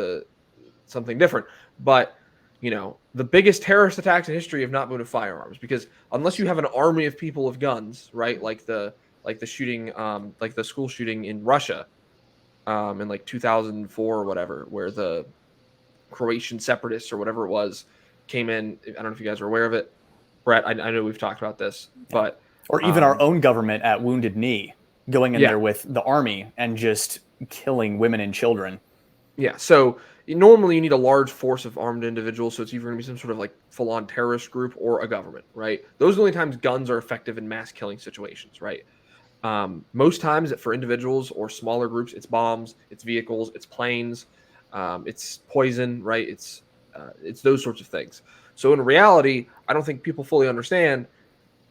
Speaker 1: something different. But the biggest terrorist attacks in history have not been with firearms, because unless you have an army of people with guns, right? Like the shooting, like the school shooting in Russia, in like 2004 or whatever, where the Croatian separatists or whatever it was came in. I don't know if you guys are aware of it, Brett. I know we've talked about this, but
Speaker 4: or even our own government at Wounded Knee going in there with the army and just killing women and children.
Speaker 1: Yeah. So normally you need a large force of armed individuals. So it's either going to be some sort of like full-on terrorist group or a government, right? Those are the only times guns are effective in mass killing situations, right? Most times for individuals or smaller groups, it's bombs, it's vehicles, it's planes, it's poison, right? It's those sorts of things. So in reality, I don't think people fully understand,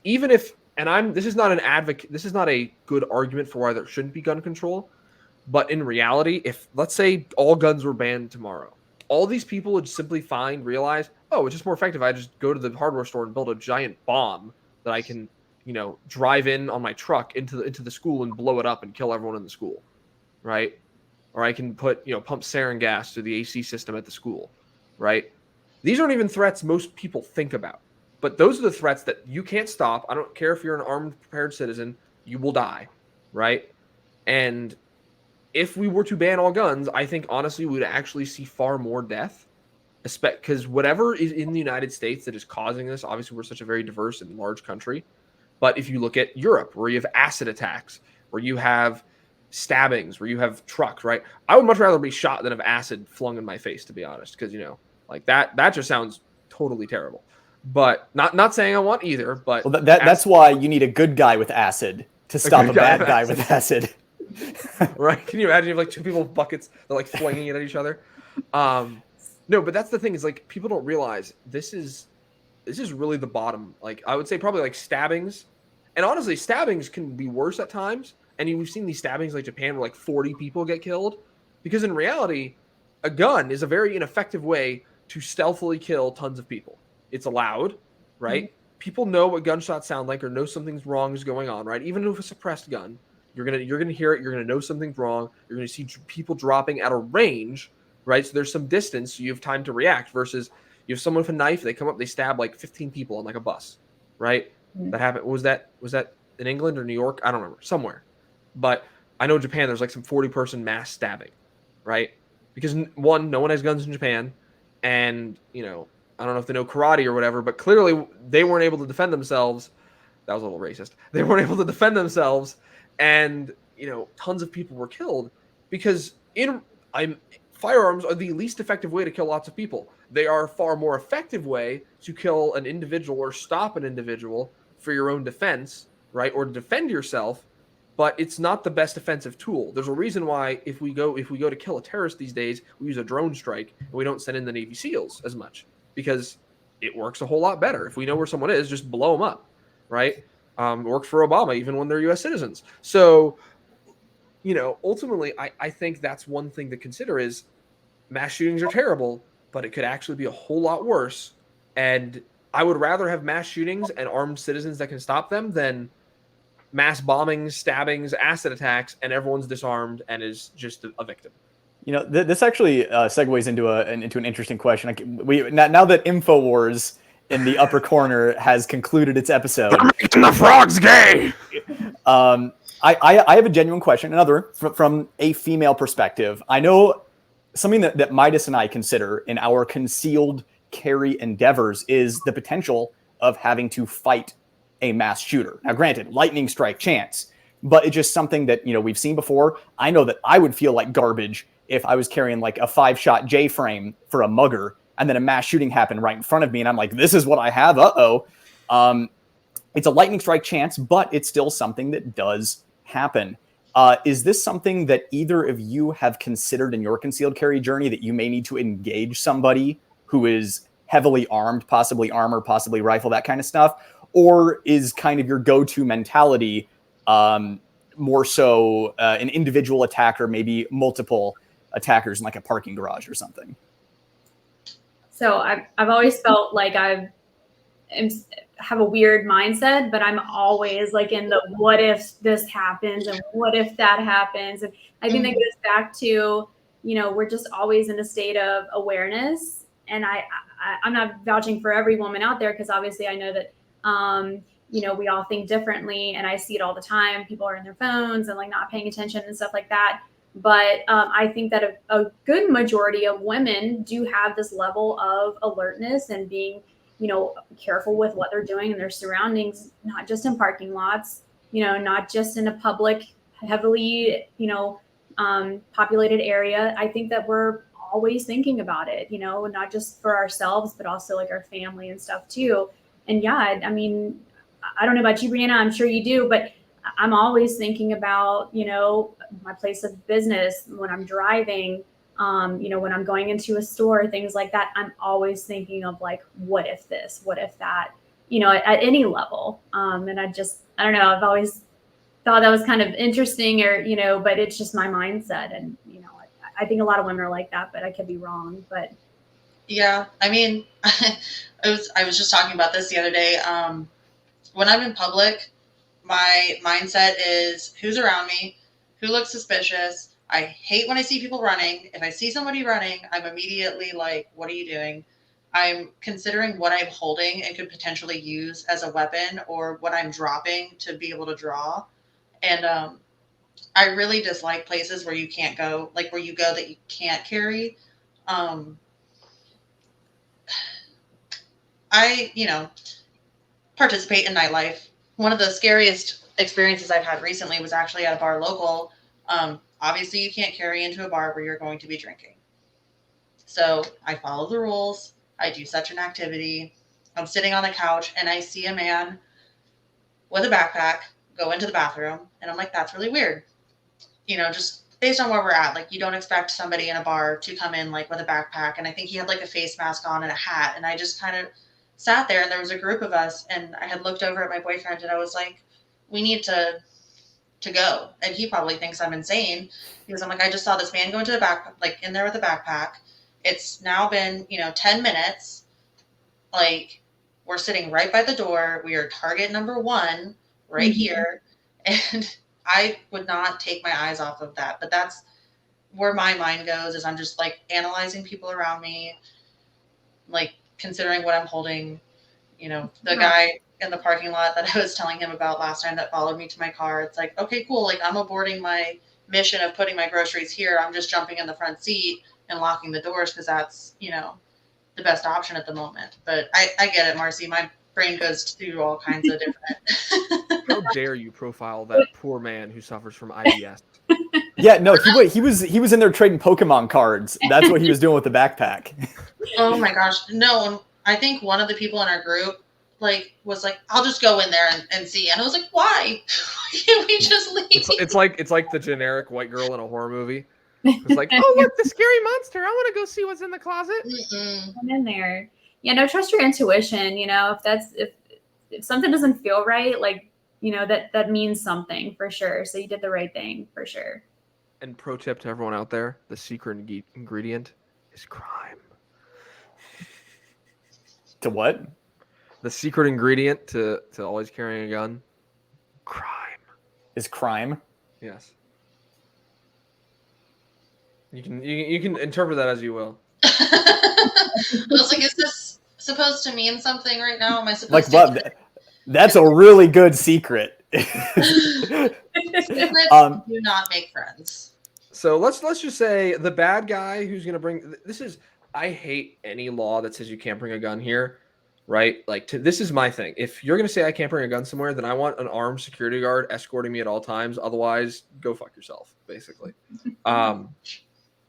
Speaker 1: even if, and this is not an advocate, this is not a good argument for why there shouldn't be gun control. But in reality, if let's say all guns were banned tomorrow, all these people would simply realize, oh, it's just more effective. I just go to the hardware store and build a giant bomb that I can, drive in on my truck into the school and blow it up and kill everyone in the school, right? Or I can put, pump sarin gas to the AC system at the school, right? These aren't even threats most people think about. But those are the threats that you can't stop. I don't care if you're an armed, prepared citizen, you will die, right? And if we were to ban all guns, I think honestly we would actually see far more death, because whatever is in the United States that is causing this, obviously we're such a very diverse and large country. But if you look at Europe, where you have acid attacks, where you have stabbings, where you have trucks, right? I would much rather be shot than have acid flung in my face, to be honest, because like that just sounds totally terrible. But not saying I want either. But
Speaker 4: that's why you need a good guy with acid to stop a bad guy with acid.
Speaker 1: Right? Can you imagine if like two people with buckets, they're like flinging it at each other? No, but that's the thing, is like people don't realize this is really the bottom. Like I would say probably like stabbings, and honestly stabbings can be worse at times. And we've seen these stabbings like Japan where like 40 people get killed, because in reality, a gun is a very ineffective way to stealthily kill tons of people. It's allowed, right? Mm-hmm. People know what gunshots sound like or know something's wrong is going on, right? Even with a suppressed gun, you're gonna hear it. You're gonna know something's wrong. You're gonna see people dropping at a range, right? So there's some distance, so you have time to react. Versus you have someone with a knife, they come up, they stab like 15 people on like a bus, right? Mm-hmm. That happened. Was that in England or New York? I don't remember. Somewhere, but I know in Japan there's like some 40-person mass stabbing, right? Because one, no one has guns in Japan, and I don't know if they know karate or whatever, but clearly they weren't able to defend themselves. That was a little racist. They weren't able to defend themselves. And, tons of people were killed because firearms are the least effective way to kill lots of people. They are a far more effective way to kill an individual or stop an individual for your own defense, right? Or to defend yourself, but it's not the best offensive tool. There's a reason why if we go to kill a terrorist these days, we use a drone strike and we don't send in the Navy SEALs as much because it works a whole lot better. If we know where someone is, just blow them up, right? It worked for Obama even when they're U.S. citizens. So, ultimately, I think that's one thing to consider is mass shootings are terrible, but it could actually be a whole lot worse. And I would rather have mass shootings and armed citizens that can stop them than mass bombings, stabbings, acid attacks, and everyone's disarmed and is just a victim.
Speaker 4: This actually segues into an interesting question. Now that InfoWars in the upper corner has concluded its episode,
Speaker 1: the frog's gay.
Speaker 4: I have a genuine question. Another from a female perspective. I know something that Midas and I consider in our concealed carry endeavors is the potential of having to fight a mass shooter. Now, granted, lightning strike chance, but it's just something that we've seen before. I know that I would feel like garbage if I was carrying like a 5-shot J-frame for a mugger, and then a mass shooting happened right in front of me, and I'm like, this is what I have. It's a lightning strike chance, but it's still something that does happen. Is this something that either of you have considered in your concealed carry journey, that you may need to engage somebody who is heavily armed, possibly armor, possibly rifle, that kind of stuff? Or is kind of your go-to mentality more so an individual attacker, maybe multiple attackers in like a parking garage or something?
Speaker 2: So I've always felt like I have a weird mindset, but I'm always like in the what if this happens and what if that happens. And I think that goes back to, we're just always in a state of awareness. And I'm not vouching for every woman out there, because obviously I know that, we all think differently, and I see it all the time. People are in their phones and like not paying attention and stuff like that. But I think that a good majority of women do have this level of alertness and being, careful with what they're doing in their surroundings, not just in parking lots, not just in a public, heavily, populated area. I think that we're always thinking about it, not just for ourselves, but also like our family and stuff too. And yeah, I mean, I don't know about you, Brianna, I'm sure you do, but I'm always thinking about, my place of business when I'm driving, when I'm going into a store, things like that. I'm always thinking of like, what if this, what if that, at any level. And I don't know, I've always thought that was kind of interesting, or, but it's just my mindset. And, I think a lot of women are like that, but I could be wrong. But
Speaker 3: yeah, I mean, I was just talking about this the other day. When I'm in public, my mindset is who's around me, who looks suspicious. I hate when I see people running. If I see somebody running, I'm immediately like, what are you doing? I'm considering what I'm holding and could potentially use as a weapon, or what I'm dropping to be able to draw. And I really dislike places where you can't go, like where you go that you can't carry. I, participate in nightlife. One of the scariest experiences I've had recently was actually at a bar local. Obviously, you can't carry into a bar where you're going to be drinking. So I follow the rules. I do such an activity. I'm sitting on the couch and I see a man with a backpack go into the bathroom. And I'm like, that's really weird. Just based on where we're at, like you don't expect somebody in a bar to come in like with a backpack. And I think he had like a face mask on and a hat. And I just kind of sat there, and there was a group of us, and I had looked over at my boyfriend and I was like, we need to go. And he probably thinks I'm insane, because I'm like, I just saw this man go into the back, like in there with a backpack. It's now been, 10 minutes. Like, we're sitting right by the door. We are target number 1 right here. And I would not take my eyes off of that. But that's where my mind goes, is I'm just like analyzing people around me, like considering what I'm holding. The guy in the parking lot that I was telling him about last time that followed me to my car, it's like, okay, cool. Like, I'm aborting my mission of putting my groceries here. I'm just jumping in the front seat and locking the doors, because that's, the best option at the moment. But I get it, Marcee. My brain goes through all kinds of different.
Speaker 1: How dare you profile that poor man who suffers from IBS?
Speaker 4: Yeah, no, he was in there trading Pokemon cards. That's what he was doing with the backpack.
Speaker 3: Oh my gosh. No, I think one of the people in our group was like, I'll just go in there and see. And I was like, why? Can't we just leave?
Speaker 1: It's like the generic white girl in a horror movie. It's like, oh look, the scary monster. I want to go see what's in the closet.
Speaker 2: I'm in there. Yeah, no, trust your intuition. If something doesn't feel right, like, that means something for sure. So you did the right thing for sure.
Speaker 1: And pro tip to everyone out there, the secret ingredient is crime.
Speaker 4: To what?
Speaker 1: The secret ingredient to always carrying a gun, crime.
Speaker 4: Is crime?
Speaker 1: Yes. You can interpret that as you will.
Speaker 3: I was like, is this supposed to mean something right now? Am I supposed
Speaker 4: to? Like, that's a really good secret.
Speaker 3: Secrets do not make friends.
Speaker 1: So let's just say the bad guy who's going to bring this is. I hate any law that says you can't bring a gun here, right? Like, this is my thing. If you're going to say I can't bring a gun somewhere, then I want an armed security guard escorting me at all times. Otherwise, go fuck yourself, basically.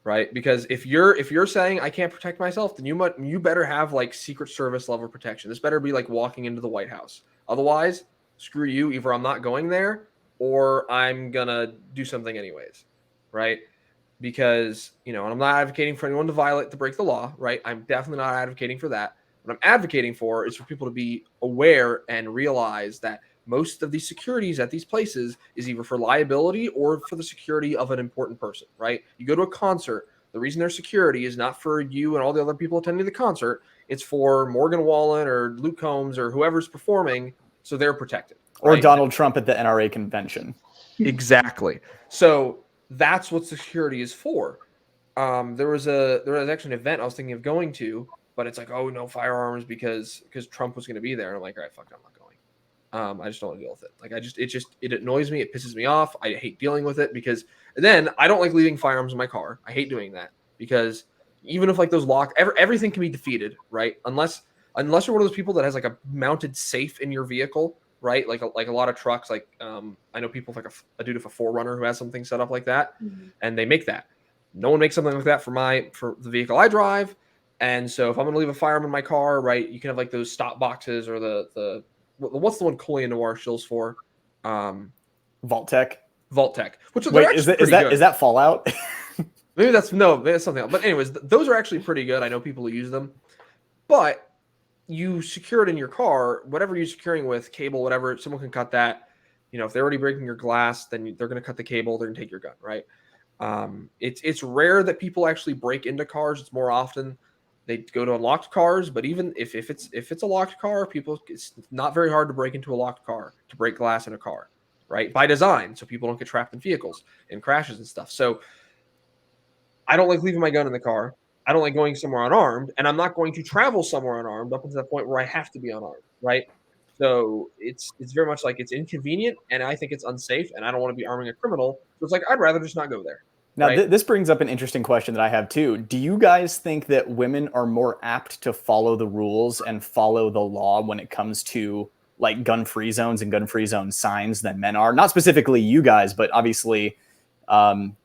Speaker 1: Right? Because if you're saying I can't protect myself, then you better have like Secret Service level protection. This better be like walking into the White House. Otherwise, screw you. Either I'm not going there or I'm gonna do something anyways, right? Because and I'm not advocating for anyone to break the law, right? I'm definitely not advocating for that. What I'm advocating for is for people to be aware and realize that most of these securities at these places is either for liability or for the security of an important person, right? You go to a concert, the reason there's security is not for you and all the other people attending the concert. It's for Morgan Wallen or Luke Combs or whoever's performing, so they're protected.
Speaker 4: Or
Speaker 1: right?
Speaker 4: Donald Trump at the NRA convention.
Speaker 1: Exactly. So that's what security is for. There was actually an event I was thinking of going to, but it's like, oh, no firearms because Trump was going to be there. And I'm like, all right, fuck, I'm not going. I just don't want to deal with it. Like, it annoys me. It pisses me off. I hate dealing with it because then I don't like leaving firearms in my car. I hate doing that because even if like those everything can be defeated, right? Unless you're one of those people that has like a mounted safe in your vehicle, right? Like a lot of trucks. Like I know people like a dude of a 4Runner who has something set up like that, and they make that. No one makes something like that for the vehicle I drive. And so if I'm going to leave a firearm in my car, right, you can have like those stop boxes or the what's the one Coley and Noir shills for?
Speaker 4: Vault-Tec.
Speaker 1: Which
Speaker 4: wait, is that Fallout?
Speaker 1: maybe that's something else. But anyways, those are actually pretty good. I know people who use them, but you secure it in your car, whatever you're securing with cable, whatever. Someone can cut that. If they're already breaking your glass, then they're going to cut the cable. They're going to take your gun, right? It's rare that people actually break into cars. It's more often they go to unlocked cars, but even if it's a locked car, it's not very hard to break into a locked car, to break glass in a car, right? By design, so people don't get trapped in vehicles and crashes and stuff. So I don't like leaving my gun in the car. I don't like going somewhere unarmed, and I'm not going to travel somewhere unarmed up until that point where I have to be unarmed, right? So it's very much like it's inconvenient, and I think it's unsafe, and I don't want to be arming a criminal. So it's like I'd rather just not go there.
Speaker 4: Now,
Speaker 1: right?
Speaker 4: This brings up an interesting question that I have too. Do you guys think that women are more apt to follow the rules and follow the law when it comes to like gun-free zones and gun-free zone signs than men are? Not specifically you guys, but obviously I'm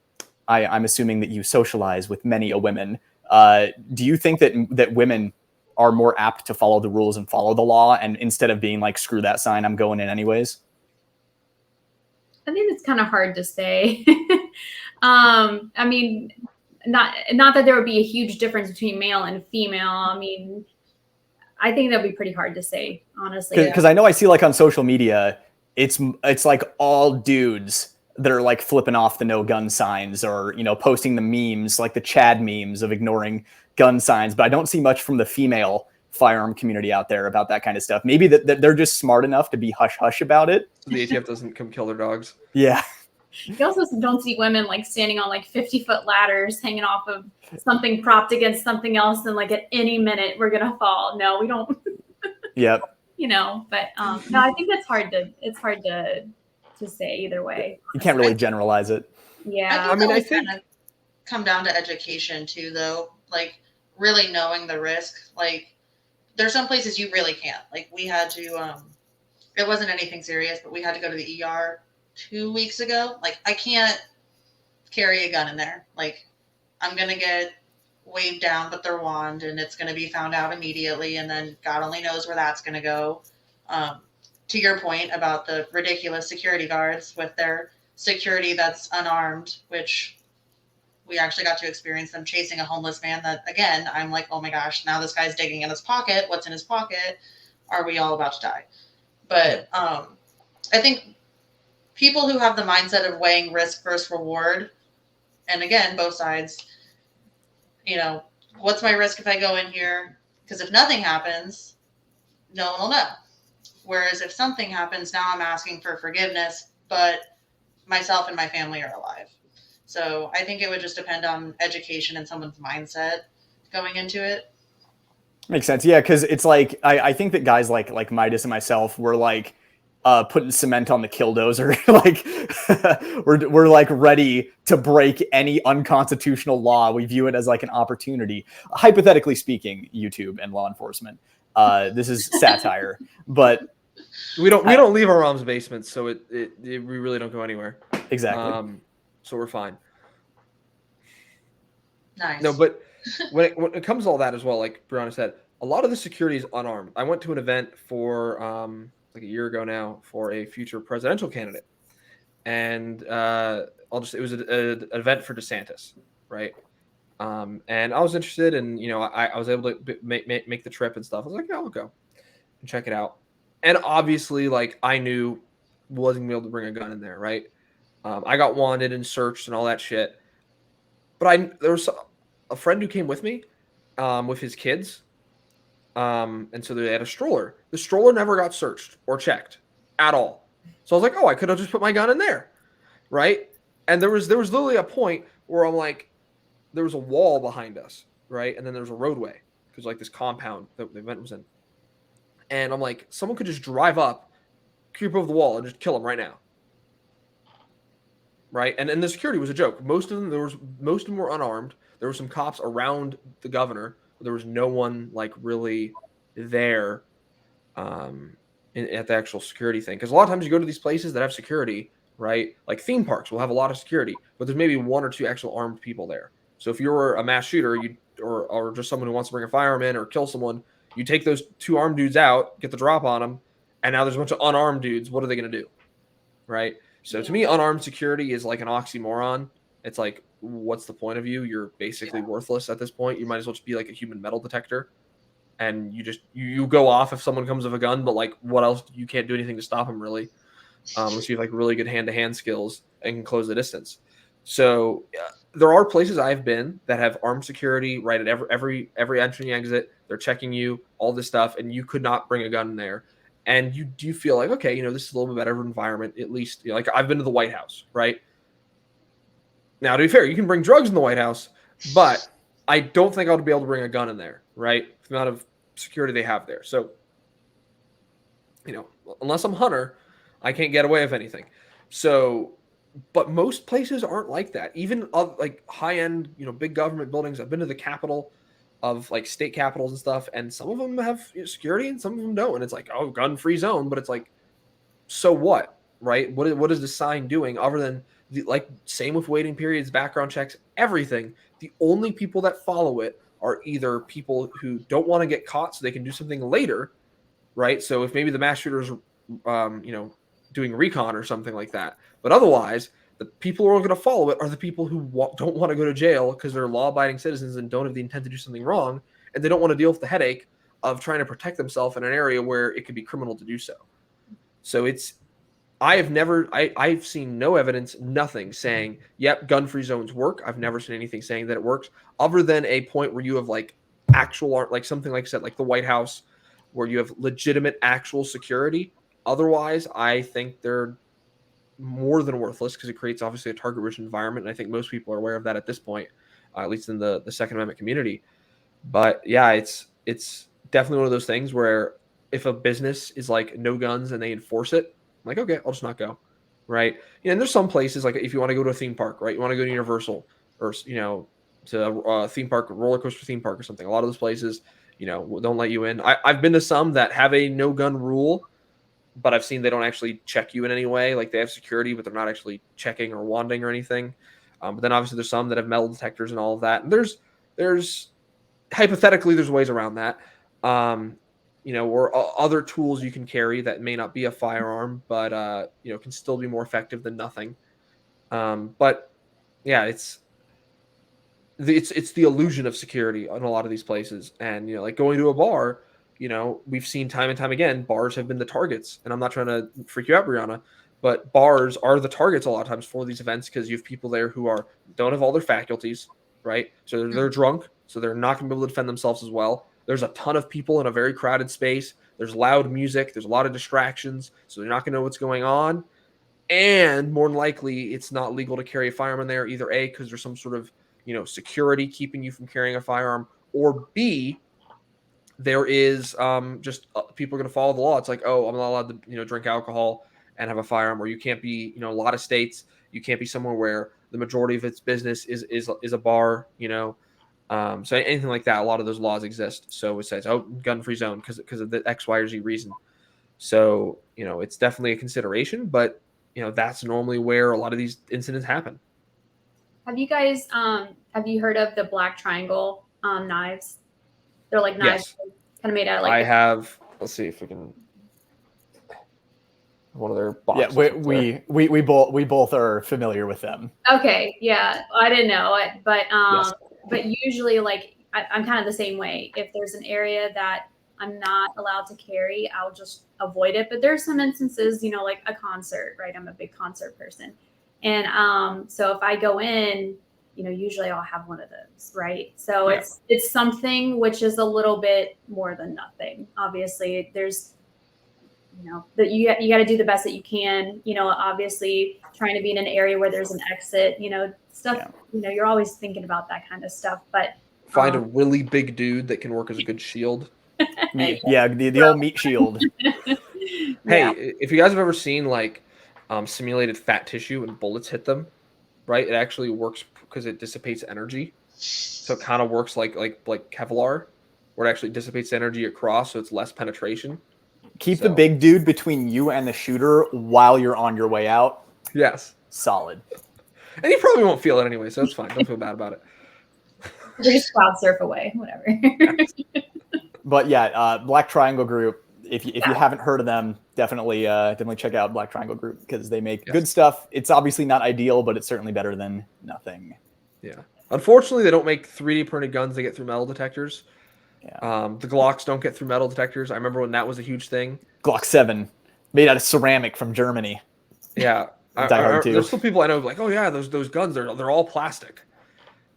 Speaker 4: assuming that you socialize with many a women. Do you think that women are more apt to follow the rules and follow the law, and instead of being like, screw that sign, I'm going in anyways?
Speaker 2: I think it's kind of hard to say. I mean, not that there would be a huge difference between male and female. I mean, I think that'd be pretty hard to say, honestly.
Speaker 4: Because I know I see like on social media, it's like all dudes that are like flipping off the no gun signs or, posting the memes, like the Chad memes of ignoring gun signs. But I don't see much from the female firearm community out there about that kind of stuff. Maybe that they're just smart enough to be hush hush about it.
Speaker 1: So the ATF doesn't come kill their dogs.
Speaker 4: Yeah.
Speaker 2: You also don't see women like standing on like 50-foot ladders hanging off of something propped against something else, and like at any minute we're gonna fall. No, we don't.
Speaker 4: Yep.
Speaker 2: But no, I think it's hard to say either way.
Speaker 4: You can't really generalize it.
Speaker 2: Yeah.
Speaker 3: I think come down to education too, though. Like really knowing the risk. Like there's some places you really can't. Like we had to. It wasn't anything serious, but we had to go to the ER 2 weeks ago. Like I can't carry a gun in there. Like, I'm going to get waved down with their wand and it's going to be found out immediately. And then God only knows where that's going to go. To your point about the ridiculous security guards with their security that's unarmed, which we actually got to experience them chasing a homeless man that, again, I'm like, oh my gosh, now this guy's digging in his pocket. What's in his pocket? Are we all about to die? But I think people who have the mindset of weighing risk versus reward, and again, both sides, you know, what's my risk if I go in here? Because if nothing happens, no one will know. Whereas if something happens, now I'm asking for forgiveness, but myself and my family are alive. So I think it would just depend on education and someone's mindset going into it.
Speaker 4: Makes sense. Yeah, because it's like I think that guys like Midas and myself were like putting cement on the killdozer. Like we're like ready to break any unconstitutional law. We view it as like an opportunity. Hypothetically speaking, YouTube and law enforcement. This is satire, but
Speaker 1: we don't leave our mom's basements, so we really don't go anywhere.
Speaker 4: Exactly.
Speaker 1: So we're fine.
Speaker 3: Nice.
Speaker 1: No, but when it comes to all that as well, like Brianna said, a lot of the security is unarmed. I went to an event for like a year ago now for a future presidential candidate, and it was an event for DeSantis, right? And I was interested, and I was able to make the trip and stuff. I was like, yeah, I'll go and check it out. And obviously, like, I knew wasn't gonna be able to bring a gun in there, right? I got wanted and searched and all that shit. But there was a friend who came with me with his kids. And so they had a stroller. The stroller never got searched or checked at all. So I was like, oh, I could have just put my gun in there, right? And there was literally a point where I'm like, there was a wall behind us, right? And then there was a roadway because like this compound that the event was in. And I'm like, someone could just drive up, creep over the wall, and just kill him right now. Right? And the security was a joke. Most of them were unarmed. There were some cops around the governor. But there was no one like really there at the actual security thing. Because a lot of times you go to these places that have security, right? Like theme parks will have a lot of security, but there's maybe one or two actual armed people there. So if you're a mass shooter, or just someone who wants to bring a firearm in or kill someone, you take those two armed dudes out, get the drop on them, and now there's a bunch of unarmed dudes. What are they going to do? Right? So to me, unarmed security is like an oxymoron. It's like, what's the point of you? You're basically worthless at this point. You might as well just be like a human metal detector. And you go off if someone comes with a gun, but like what else? You can't do anything to stop them really. Unless you have like really good hand-to-hand skills and can close the distance. So there are places I've been that have armed security right at every entry and exit. They're checking you, all this stuff, and you could not bring a gun in there. And you do feel like, okay, this is a little bit better environment, at least. Like I've been to the White House, right? Now, to be fair, you can bring drugs in the White House, but I don't think I would be able to bring a gun in there, right? The amount of security they have there. So, unless I'm Hunter, I can't get away with anything. So, but most places aren't like that. Even like high-end, big government buildings. I've been to the Capitol of like state capitals and stuff, and some of them have security and some of them don't. And it's like, oh, gun-free zone, but it's like, so what, right? What is the sign doing other than same with waiting periods, background checks, everything. The only people that follow it are either people who don't want to get caught so they can do something later, right? So if maybe the mass shooter's, doing recon or something like that, but otherwise, the people who are going to follow it are the people who don't want to go to jail because they're law-abiding citizens and don't have the intent to do something wrong, and they don't want to deal with the headache of trying to protect themselves in an area where it could be criminal to do so. So I've seen no evidence, nothing saying, yep, gun-free zones work. I've never seen anything saying that it works, other than a point where you have like actual art, like something like I said, like the White House, where you have legitimate actual security. Otherwise, I think they're more than worthless because it creates obviously a target-rich environment. And I think most people are aware of that at this point, at least in the Second Amendment community. But yeah, it's definitely one of those things where if a business is like no guns and they enforce it, I'm like, okay, I'll just not go, right? And there's some places like if you want to go to a theme park, right? You want to go to Universal or to a theme park, a roller coaster theme park or something. A lot of those places, don't let you in. I've been to some that have a no gun rule, but I've seen they don't actually check you in any way. Like they have security, but they're not actually checking or wanding or anything. But then obviously there's some that have metal detectors and all of that. And there's hypothetically there's ways around that. Or other tools you can carry that may not be a firearm, but can still be more effective than nothing. But yeah, it's the illusion of security in a lot of these places. And like going to a bar, we've seen time and time again, bars have been the targets. And I'm not trying to freak you out, Brianna, but bars are the targets a lot of times for these events because you have people there who don't have all their faculties, right? So they're drunk, so they're not going to be able to defend themselves as well. There's a ton of people in a very crowded space. There's loud music. There's a lot of distractions, so they're not going to know what's going on. And more than likely, it's not legal to carry a firearm in there, either A, because there's some sort of security keeping you from carrying a firearm, or B, there is just people are going to follow the law. It's like, oh, I'm not allowed to drink alcohol and have a firearm, or you can't be a lot of states you can't be somewhere where the majority of its business is a bar. So anything like that, a lot of those laws exist. So it says, oh, gun-free zone because of the X, Y, or Z reason. So it's definitely a consideration, but that's normally where a lot of these incidents happen.
Speaker 2: Have you guys have you heard of the black triangle knives? They're like knives kind of made out of like.
Speaker 1: I have. Let's see if we can. One of their boxes.
Speaker 4: Yeah, we both are familiar with them.
Speaker 2: Okay, yeah, I didn't know it, but but usually like I'm kind of the same way. If there's an area that I'm not allowed to carry, I'll just avoid it. But there's some instances, like a concert, right? I'm a big concert person. And so if I go in, usually I'll have one of those, right? So it's something which is a little bit more than nothing. Obviously, there's, that you got to do the best that you can. Obviously, trying to be in an area where there's an exit, stuff. Yeah. You're always thinking about that kind of stuff. But
Speaker 1: find a really big dude that can work as a good shield.
Speaker 4: Yeah, the old meat shield.
Speaker 1: Hey, if you guys have ever seen like simulated fat tissue and bullets hit them, right? It actually works because it dissipates energy. So it kind of works like Kevlar, where it actually dissipates energy across, so it's less penetration.
Speaker 4: Keep the big dude between you and the shooter while you're on your way out.
Speaker 1: Yes.
Speaker 4: Solid.
Speaker 1: And you probably won't feel it anyway, so it's fine. Don't feel bad about it.
Speaker 2: Just cloud surf away, whatever.
Speaker 4: But yeah, Black Triangle Group. If you haven't heard of them, definitely check out Black Triangle Group because they make good stuff. It's obviously not ideal, but it's certainly better than nothing.
Speaker 1: Yeah. Unfortunately, they don't make 3D printed guns that get through metal detectors.
Speaker 4: Yeah.
Speaker 1: The Glocks don't get through metal detectors. I remember when that was a huge thing.
Speaker 4: Glock 7, made out of ceramic from Germany.
Speaker 1: Yeah. There's still people I know like, oh yeah, those guns, they're all plastic,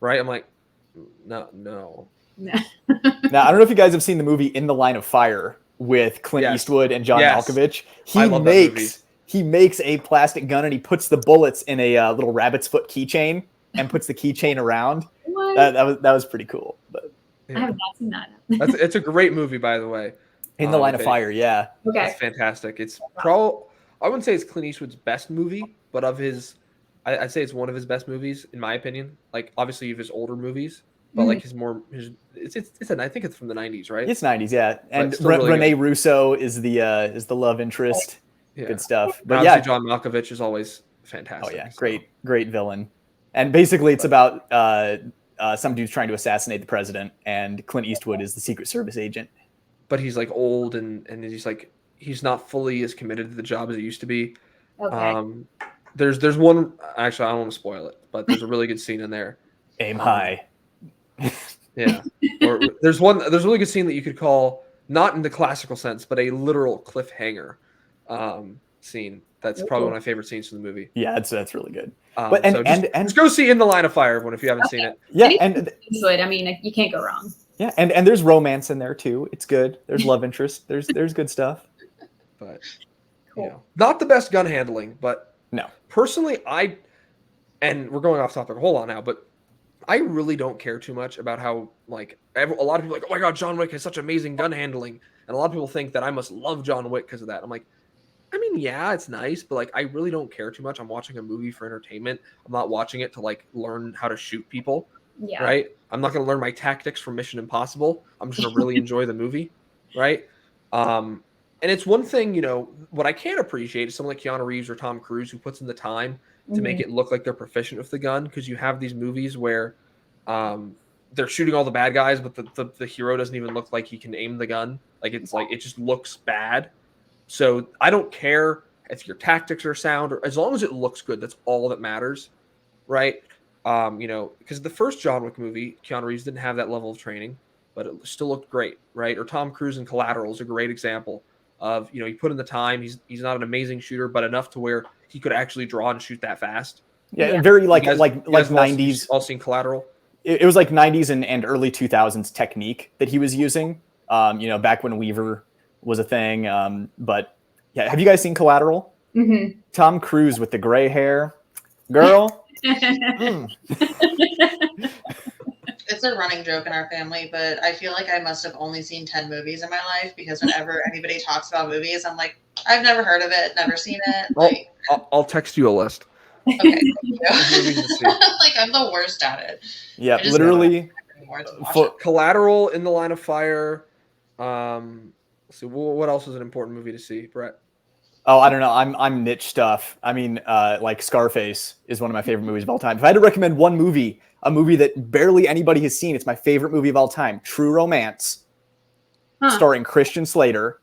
Speaker 1: right? I'm like, no.
Speaker 4: Now I don't know if you guys have seen the movie In the Line of Fire with Clint Eastwood and John Malkovich. He makes a plastic gun and he puts the bullets in a little rabbit's foot keychain and puts the keychain around. That was pretty cool. But
Speaker 2: I have not seen that.
Speaker 1: It's a great movie, by the way.
Speaker 4: In the Line of Fire, yeah.
Speaker 2: Okay.
Speaker 1: It's fantastic. It's I wouldn't say it's Clint Eastwood's best movie, but I'd say it's one of his best movies, in my opinion. Like, obviously, of his older movies, but like I think it's from the 90s, right?
Speaker 4: It's 90s, yeah. And Rene Russo is the love interest. Yeah. Good stuff.
Speaker 1: But yeah, John Malkovich is always fantastic.
Speaker 4: Oh yeah, great villain. And basically, it's about some dude's trying to assassinate the president, and Clint Eastwood is the Secret Service agent.
Speaker 1: But he's like old, and he's like he's not fully as committed to the job as he used to be.
Speaker 2: Okay.
Speaker 1: There's one, actually I don't want to spoil it, but there's a really good scene in there.
Speaker 4: Aim high.
Speaker 1: Yeah. Or there's a really good scene that you could call, not in the classical sense, but a literal cliffhanger scene. That's probably one of my favorite scenes from the movie.
Speaker 4: Yeah, that's really good.
Speaker 1: But just go see In the Line of Fire, everyone, if you haven't seen it.
Speaker 4: Yeah,
Speaker 2: good. I mean, you can't go wrong.
Speaker 4: Yeah, and there's romance in there too. It's good. There's love interest. There's good stuff.
Speaker 1: But not the best gun handling, but
Speaker 4: no.
Speaker 1: Personally, and we're going off topic a whole lot now, but I really don't care too much about how like a lot of people are like, oh my god, John Wick has such amazing gun handling, and a lot of people think that I must love John Wick because of that. I'm like, I mean, yeah, it's nice, but like I really don't care too much. I'm watching a movie for entertainment. I'm not watching it to like learn how to shoot people.
Speaker 2: Yeah.
Speaker 1: Right. I'm not going to learn my tactics from Mission Impossible. I'm just going to really enjoy the movie. Right. And it's one thing, what I can appreciate is someone like Keanu Reeves or Tom Cruise who puts in the time to make it look like they're proficient with the gun, because you have these movies where they're shooting all the bad guys, but the hero doesn't even look like he can aim the gun. Like it's like it just looks bad. So I don't care if your tactics are sound, or as long as it looks good, that's all that matters, right? Because the first John Wick movie, Keanu Reeves didn't have that level of training, but it still looked great, right? Or Tom Cruise in Collateral is a great example of, he put in the time. He's not an amazing shooter, but enough to where he could actually draw and shoot that fast.
Speaker 4: Yeah. Very like
Speaker 1: you guys
Speaker 4: 90s.
Speaker 1: All seen Collateral?
Speaker 4: It was like 90s and early 2000s technique that he was using. Back when Weaver was a thing. But yeah, have you guys seen Collateral?
Speaker 2: Mm-hmm.
Speaker 4: Tom Cruise with the gray hair, girl.
Speaker 3: It's a running joke in our family, but I feel like I must have only seen 10 movies in my life, because whenever anybody talks about movies, I'm like, I've never heard of it, never seen it. Like,
Speaker 1: I'll text you a list.
Speaker 3: Okay, thank you. Like, I'm the worst at it.
Speaker 4: Yeah, literally.
Speaker 1: For Collateral, In the Line of Fire. So what else is an important movie to see, Brett?
Speaker 4: Oh, I don't know. I'm niche stuff. I mean, like Scarface is one of my favorite movies of all time. If I had to recommend one movie, a movie that barely anybody has seen, it's my favorite movie of all time, True Romance, starring Christian Slater.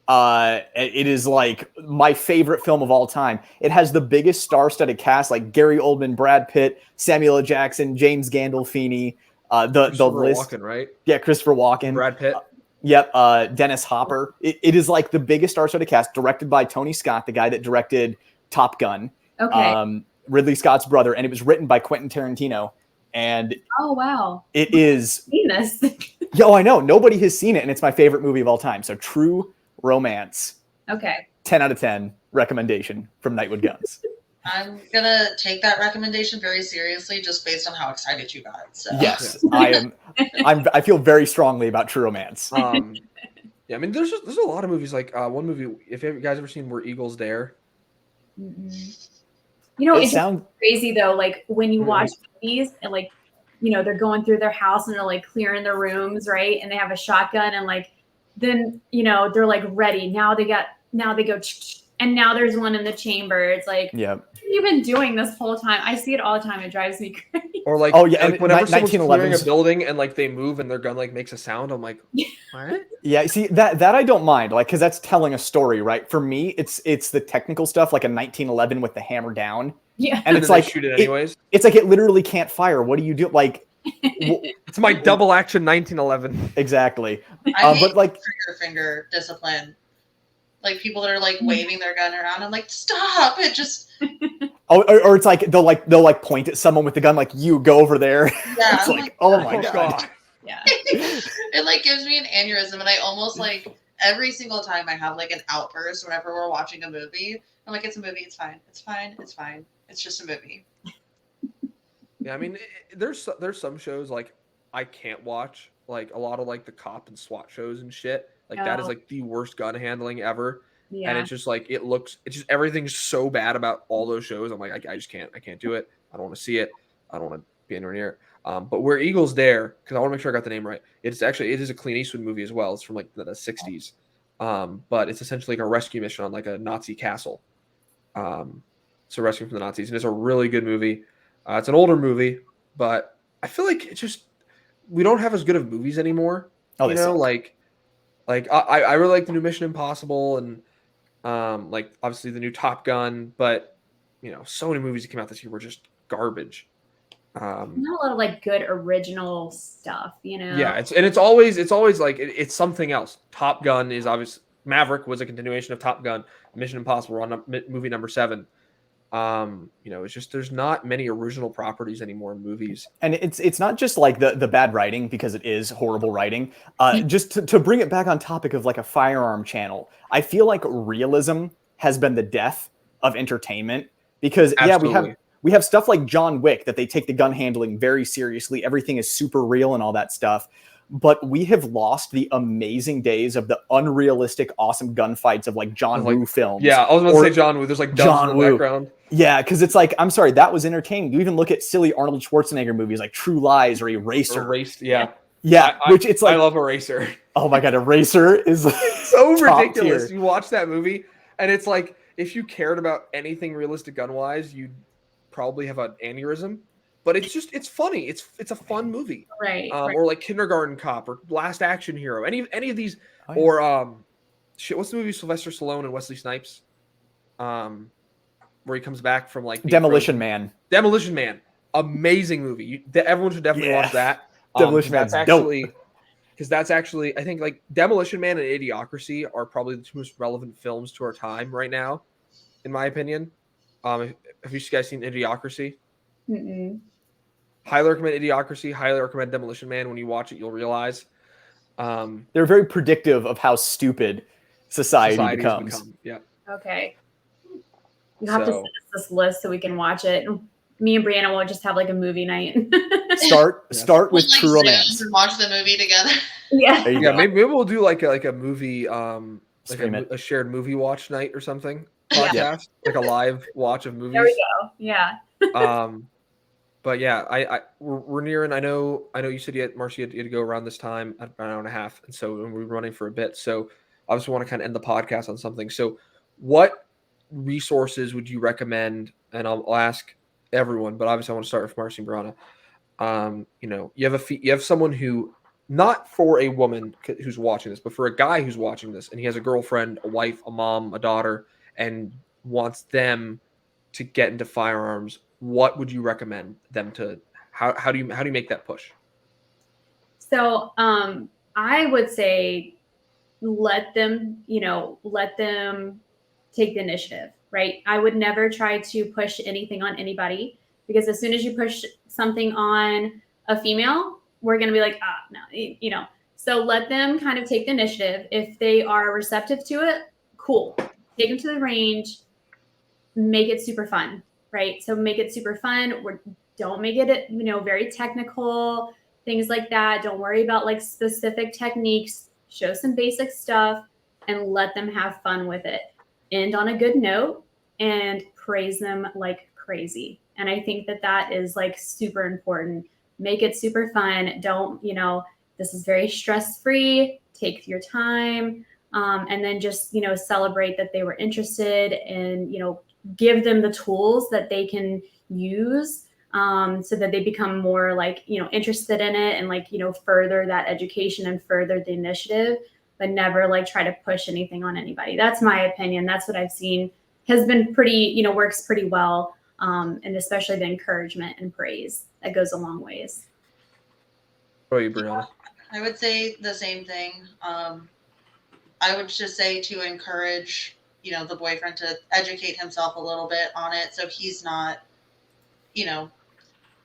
Speaker 4: It is like my favorite film of all time. It has the biggest star-studded cast, like Gary Oldman, Brad Pitt, Samuel L. Jackson, James Gandolfini. The list,
Speaker 1: Walken, right?
Speaker 4: Yeah, Christopher Walken,
Speaker 1: Brad Pitt.
Speaker 4: Yep, Dennis Hopper. It is like the biggest star-studded cast, directed by Tony Scott, the guy that directed Top Gun.
Speaker 2: Okay.
Speaker 4: Ridley Scott's brother, and it was written by Quentin Tarantino. And
Speaker 2: oh wow,
Speaker 4: it is.
Speaker 2: Venus.
Speaker 4: Yo, I know nobody has seen it, and it's my favorite movie of all time. So True Romance.
Speaker 2: Okay.
Speaker 4: 10 out of 10 recommendation from NightwoodGuns.
Speaker 3: I'm gonna take that recommendation very seriously, just based on how excited you got. So.
Speaker 4: Yes, I am. I feel very strongly about True Romance.
Speaker 1: Yeah, I mean, there's a lot of movies. Like one movie, if you guys ever seen Where Eagles Dare.
Speaker 2: Mm-hmm. It sounds crazy though. Like when you watch movies and like, they're going through their house and they're like clearing their rooms, right? And they have a shotgun and like, then they're like ready. Now they go, and now there's one in the chamber. It's like,
Speaker 4: yep.
Speaker 2: You've been doing this whole time. I see it all the time. It drives me crazy.
Speaker 1: Or like,
Speaker 4: and
Speaker 1: whenever someone's clearing a building and like they move and their gun like makes a sound, I'm like, what?
Speaker 4: Yeah, see that I don't mind, like, because that's telling a story, right? For me, it's the technical stuff, like a 1911 with the hammer down.
Speaker 2: Yeah,
Speaker 4: and it's like
Speaker 1: shoot it anyways.
Speaker 4: It's like it literally can't fire. What do you do? Like,
Speaker 1: it's my double action 1911.
Speaker 4: Exactly.
Speaker 3: I hate
Speaker 4: but like
Speaker 3: trigger finger discipline. Like people that are like waving their gun around. I'm like, stop! It just.
Speaker 4: Or it's like they'll point at someone with the gun, like, you go over there.
Speaker 3: Yeah.
Speaker 4: It's like, oh my god.
Speaker 2: Yeah.
Speaker 3: It like gives me an aneurysm, and I almost like every single time I have like an outburst whenever we're watching a movie. I'm like, it's a movie. It's fine. It's fine. It's fine. It's just a movie.
Speaker 1: Yeah, I mean, there's some shows like I can't watch, like a lot of like the cop and SWAT shows and shit. Like that is like the worst gun handling ever. Yeah. And it's just like it's just everything's so bad about all those shows. I'm like, I just can't do it. I don't want to see it. I don't want to be anywhere near it. But Where Eagles Dare, because I want to make sure I got the name right. It is a Clint Eastwood movie as well. It's from like the 60s. But it's essentially like a rescue mission on like a Nazi castle. It's a rescue from the Nazis, and it's a really good movie. It's an older movie, but I feel like we don't have as good of movies anymore.
Speaker 4: Oh,
Speaker 1: like I really like the new Mission Impossible and like obviously the new Top Gun, but so many movies that came out this year were just garbage.
Speaker 2: Not a lot of like good original stuff,
Speaker 1: Yeah, it's always like it's something else. Top Gun is obvious. Maverick was a continuation of Top Gun. Mission Impossible on movie number 7. It's just there's not many original properties anymore in movies,
Speaker 4: and it's not just like the bad writing, because it is horrible writing. Just to bring it back on topic of like a firearm channel, I feel like realism has been the death of entertainment, because
Speaker 1: Absolutely.
Speaker 4: we have stuff like John Wick that they take the gun handling very seriously. Everything is super real and all that stuff. But we have lost the amazing days of the unrealistic, awesome gunfights of like John Woo films.
Speaker 1: Yeah, I was about to say John Woo. There's like John in the background.
Speaker 4: Yeah, because it's like, I'm sorry, that was entertaining. You even look at silly Arnold Schwarzenegger movies like True Lies or Eraser.
Speaker 1: Yeah,
Speaker 4: which it's like,
Speaker 1: I love Eraser.
Speaker 4: Oh my god, Eraser is
Speaker 1: so ridiculous. You watch that movie and it's like if you cared about anything realistic gun wise, you'd probably have an aneurysm. But it's funny. It's a fun movie.
Speaker 2: Right.
Speaker 1: Or like Kindergarten Cop or Last Action Hero. Any of these
Speaker 4: Oh, yeah.
Speaker 1: or shit. What's the movie with Sylvester Stallone and Wesley Snipes? Where he comes back from like
Speaker 4: Demolition Man.
Speaker 1: Demolition Man, amazing movie. Everyone should definitely watch that.
Speaker 4: Demolition Man's dope.
Speaker 1: Because that's actually, I think, like Demolition Man and Idiocracy are probably the two most relevant films to our time right now, in my opinion. Have you guys seen Idiocracy?
Speaker 2: Mm-mm.
Speaker 1: Highly recommend Idiocracy. Highly recommend Demolition Man. When you watch it, you'll realize
Speaker 4: they're very predictive of how stupid society becomes.
Speaker 1: Yeah.
Speaker 2: Okay. You have to send us this list so we can watch it. Me and Brianna will just have like a movie night.
Speaker 4: Start with
Speaker 3: Like
Speaker 4: True Romance
Speaker 3: and watch the movie together.
Speaker 2: Yeah.
Speaker 4: There you
Speaker 1: Yeah,
Speaker 4: go.
Speaker 1: maybe we'll do like a movie, like
Speaker 4: Stream it.
Speaker 1: a shared movie watch night or something.
Speaker 2: Yeah.
Speaker 1: Podcast, like a live watch of movies.
Speaker 2: There we go. Yeah.
Speaker 1: But yeah, we're nearing. I know. You said Marcee had to go around this time at about an hour and a half, and so we're running for a bit. So I just want to kind of end the podcast on something. So, what resources would you recommend? And I'll ask everyone, but obviously I want to start with Marcee and Brianna. You have someone who, not for a woman who's watching this, but for a guy who's watching this, and he has a girlfriend, a wife, a mom, a daughter, and wants them to get into firearms. What would you recommend them to? How do you make that push?
Speaker 2: So I would say let them take the initiative, right? I would never try to push anything on anybody, because as soon as you push something on a female, we're going to be like, no. So let them kind of take the initiative. If they are receptive to it, cool. Take them to the range, make it super fun, right? So make it super fun. Don't make it, very technical, things like that. Don't worry about like specific techniques. Show some basic stuff and let them have fun with it. End on a good note and praise them like crazy. And I think that is like super important. Make it super fun. Don't, this is very stress-free. Take your time. And then just, celebrate that they were interested, and, give them the tools that they can use so that they become more like, interested in it, and like, further that education and further the initiative, but never like try to push anything on anybody. That's my opinion. That's what I've seen has been pretty, works pretty well. And especially the encouragement and praise that goes a long ways.
Speaker 1: What about you, Brianna?
Speaker 3: I would say the same thing. I would just say to encourage, the boyfriend to educate himself a little bit on it, so he's not,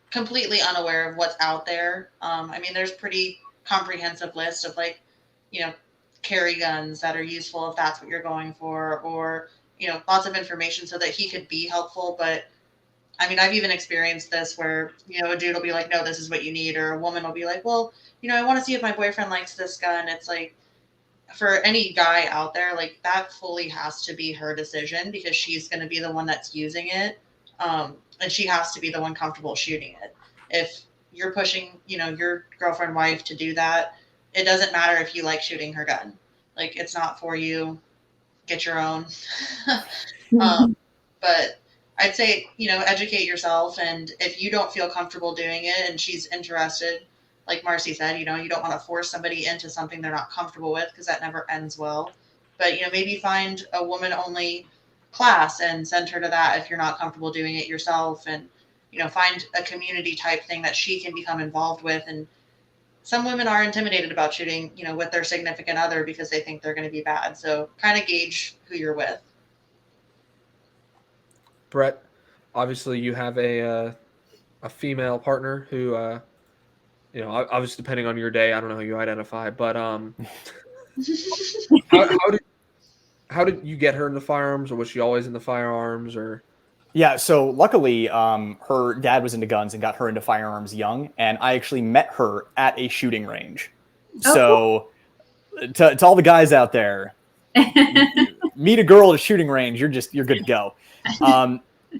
Speaker 3: completely unaware of what's out there. I mean, there's pretty comprehensive list of like, carry guns that are useful if that's what you're going for, or, lots of information so that he could be helpful. But I mean, I've even experienced this where, a dude will be like, no, this is what you need. Or a woman will be like, well, I want to see if my boyfriend likes this gun. It's like, for any guy out there, like that fully has to be her decision, because she's going to be the one that's using it. And she has to be the one comfortable shooting it. If you're pushing, your girlfriend, wife to do that, it doesn't matter if you like shooting her gun. Like, it's not for you. Get your own. But I'd say, educate yourself. And if you don't feel comfortable doing it and she's interested, like Marcee said, you don't want to force somebody into something they're not comfortable with, because that never ends well. But, maybe find a woman-only class and send her to that if you're not comfortable doing it yourself. And, find a community type thing that she can become involved with. And some women are intimidated about shooting, with their significant other, because they think they're going to be bad. So kind of gauge who you're with.
Speaker 1: Brett, obviously you have a female partner who, obviously depending on your day, I don't know how you identify, but how did you get her into firearms, or was she always into firearms, or?
Speaker 4: Yeah, so luckily, her dad was into guns and got her into firearms young, and I actually met her at a shooting range. So, to all the guys out there, meet a girl at a shooting range, you're good to go.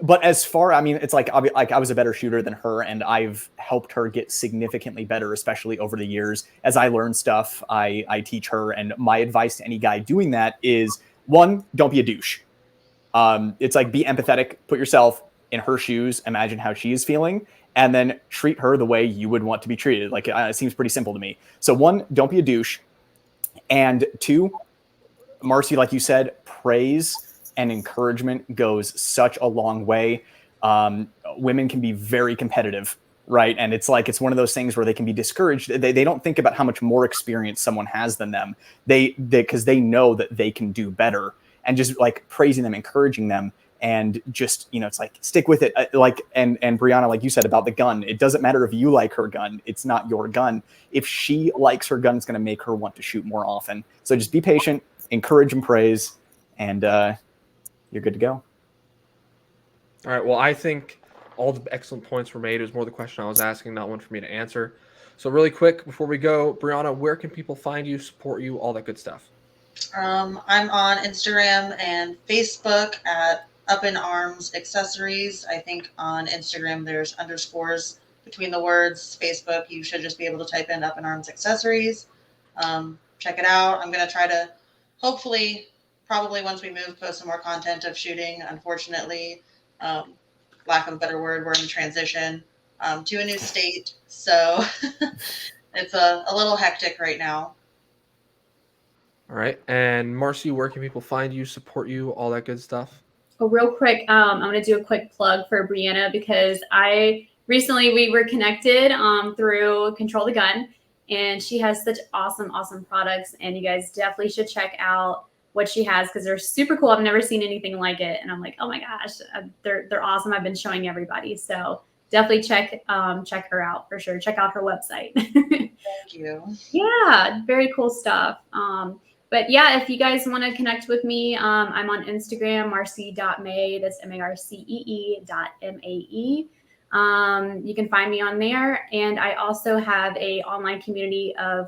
Speaker 4: But as far, I mean, it's like I was a better shooter than her, and I've helped her get significantly better, especially over the years. As I learn stuff, I teach her, and my advice to any guy doing that is, one, don't be a douche. It's like, be empathetic, put yourself in her shoes, imagine how she is feeling, and then treat her the way you would want to be treated. Like, it seems pretty simple to me. So 1, don't be a douche. And 2, Marcee, like you said, praise and encouragement goes such a long way. Women can be very competitive, right? And it's like, it's one of those things where they can be discouraged. They don't think about how much more experience someone has than them. Because they know that they can do better, and just like praising them, encouraging them, and just, it's like, stick with it. Like, and Brianna, like you said about the gun, it doesn't matter if you like her gun. It's not your gun. If she likes her gun, it's going to make her want to shoot more often. So just be patient, encourage and praise, and you're good to go.
Speaker 1: All right. Well, I think all the excellent points were made. It was more the question I was asking, not one for me to answer. So really quick before we go, Brianna, where can people find you, support you, all that good stuff?
Speaker 3: I'm on Instagram and Facebook at Up in Arms Accessories. I think on Instagram there's underscores between the words. Facebook, you should just be able to type in Up in Arms Accessories. Check it out. I'm going to try to, hopefully, probably once we move, post some more content of shooting. Unfortunately, lack of a better word, we're in transition to a new state. So it's a little hectic right now.
Speaker 1: All right. And Marcee, where can people find you, support you, all that good stuff?
Speaker 2: Oh, real quick, I'm going to do a quick plug for Brianna because we were connected through Control the Gun, and she has such awesome products, and you guys definitely should check out what she has because they're super cool. I've never seen anything like it, and I'm like, oh my gosh, they're awesome. I've been showing everybody, so definitely check her out for sure. Check out her website.
Speaker 3: Thank you.
Speaker 2: Yeah, very cool stuff. But yeah, if you guys want to connect with me, I'm on Instagram, marcee.mae. That's marcee.mae. You can find me on there. And I also have a online community of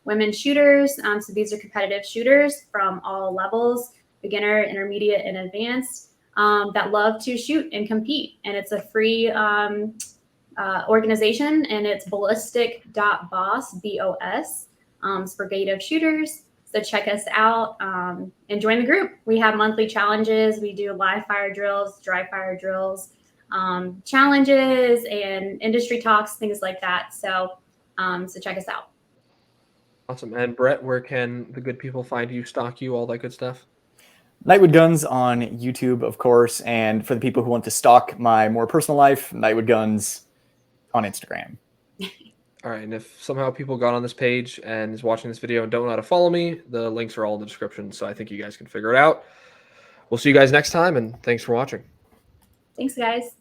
Speaker 2: women shooters. So these are competitive shooters from all levels, beginner, intermediate, and advanced, that love to shoot and compete. And it's a free organization, and it's ballistic.boss, BOS. It's Brigade of Shooters. So check us out and join the group. We have monthly challenges. We do live fire drills, dry fire drills, challenges, and industry talks, things like that. So check us out.
Speaker 1: Awesome. And Brett, where can the good people find you, stalk you, all that good stuff?
Speaker 4: NightwoodGuns on YouTube, of course. And for the people who want to stalk my more personal life, NightwoodGuns on Instagram.
Speaker 1: All right, and if somehow people got on this page and is watching this video and don't know how to follow me, the links are all in the description, so I think you guys can figure it out. We'll see you guys next time, and thanks for watching.
Speaker 2: Thanks, guys.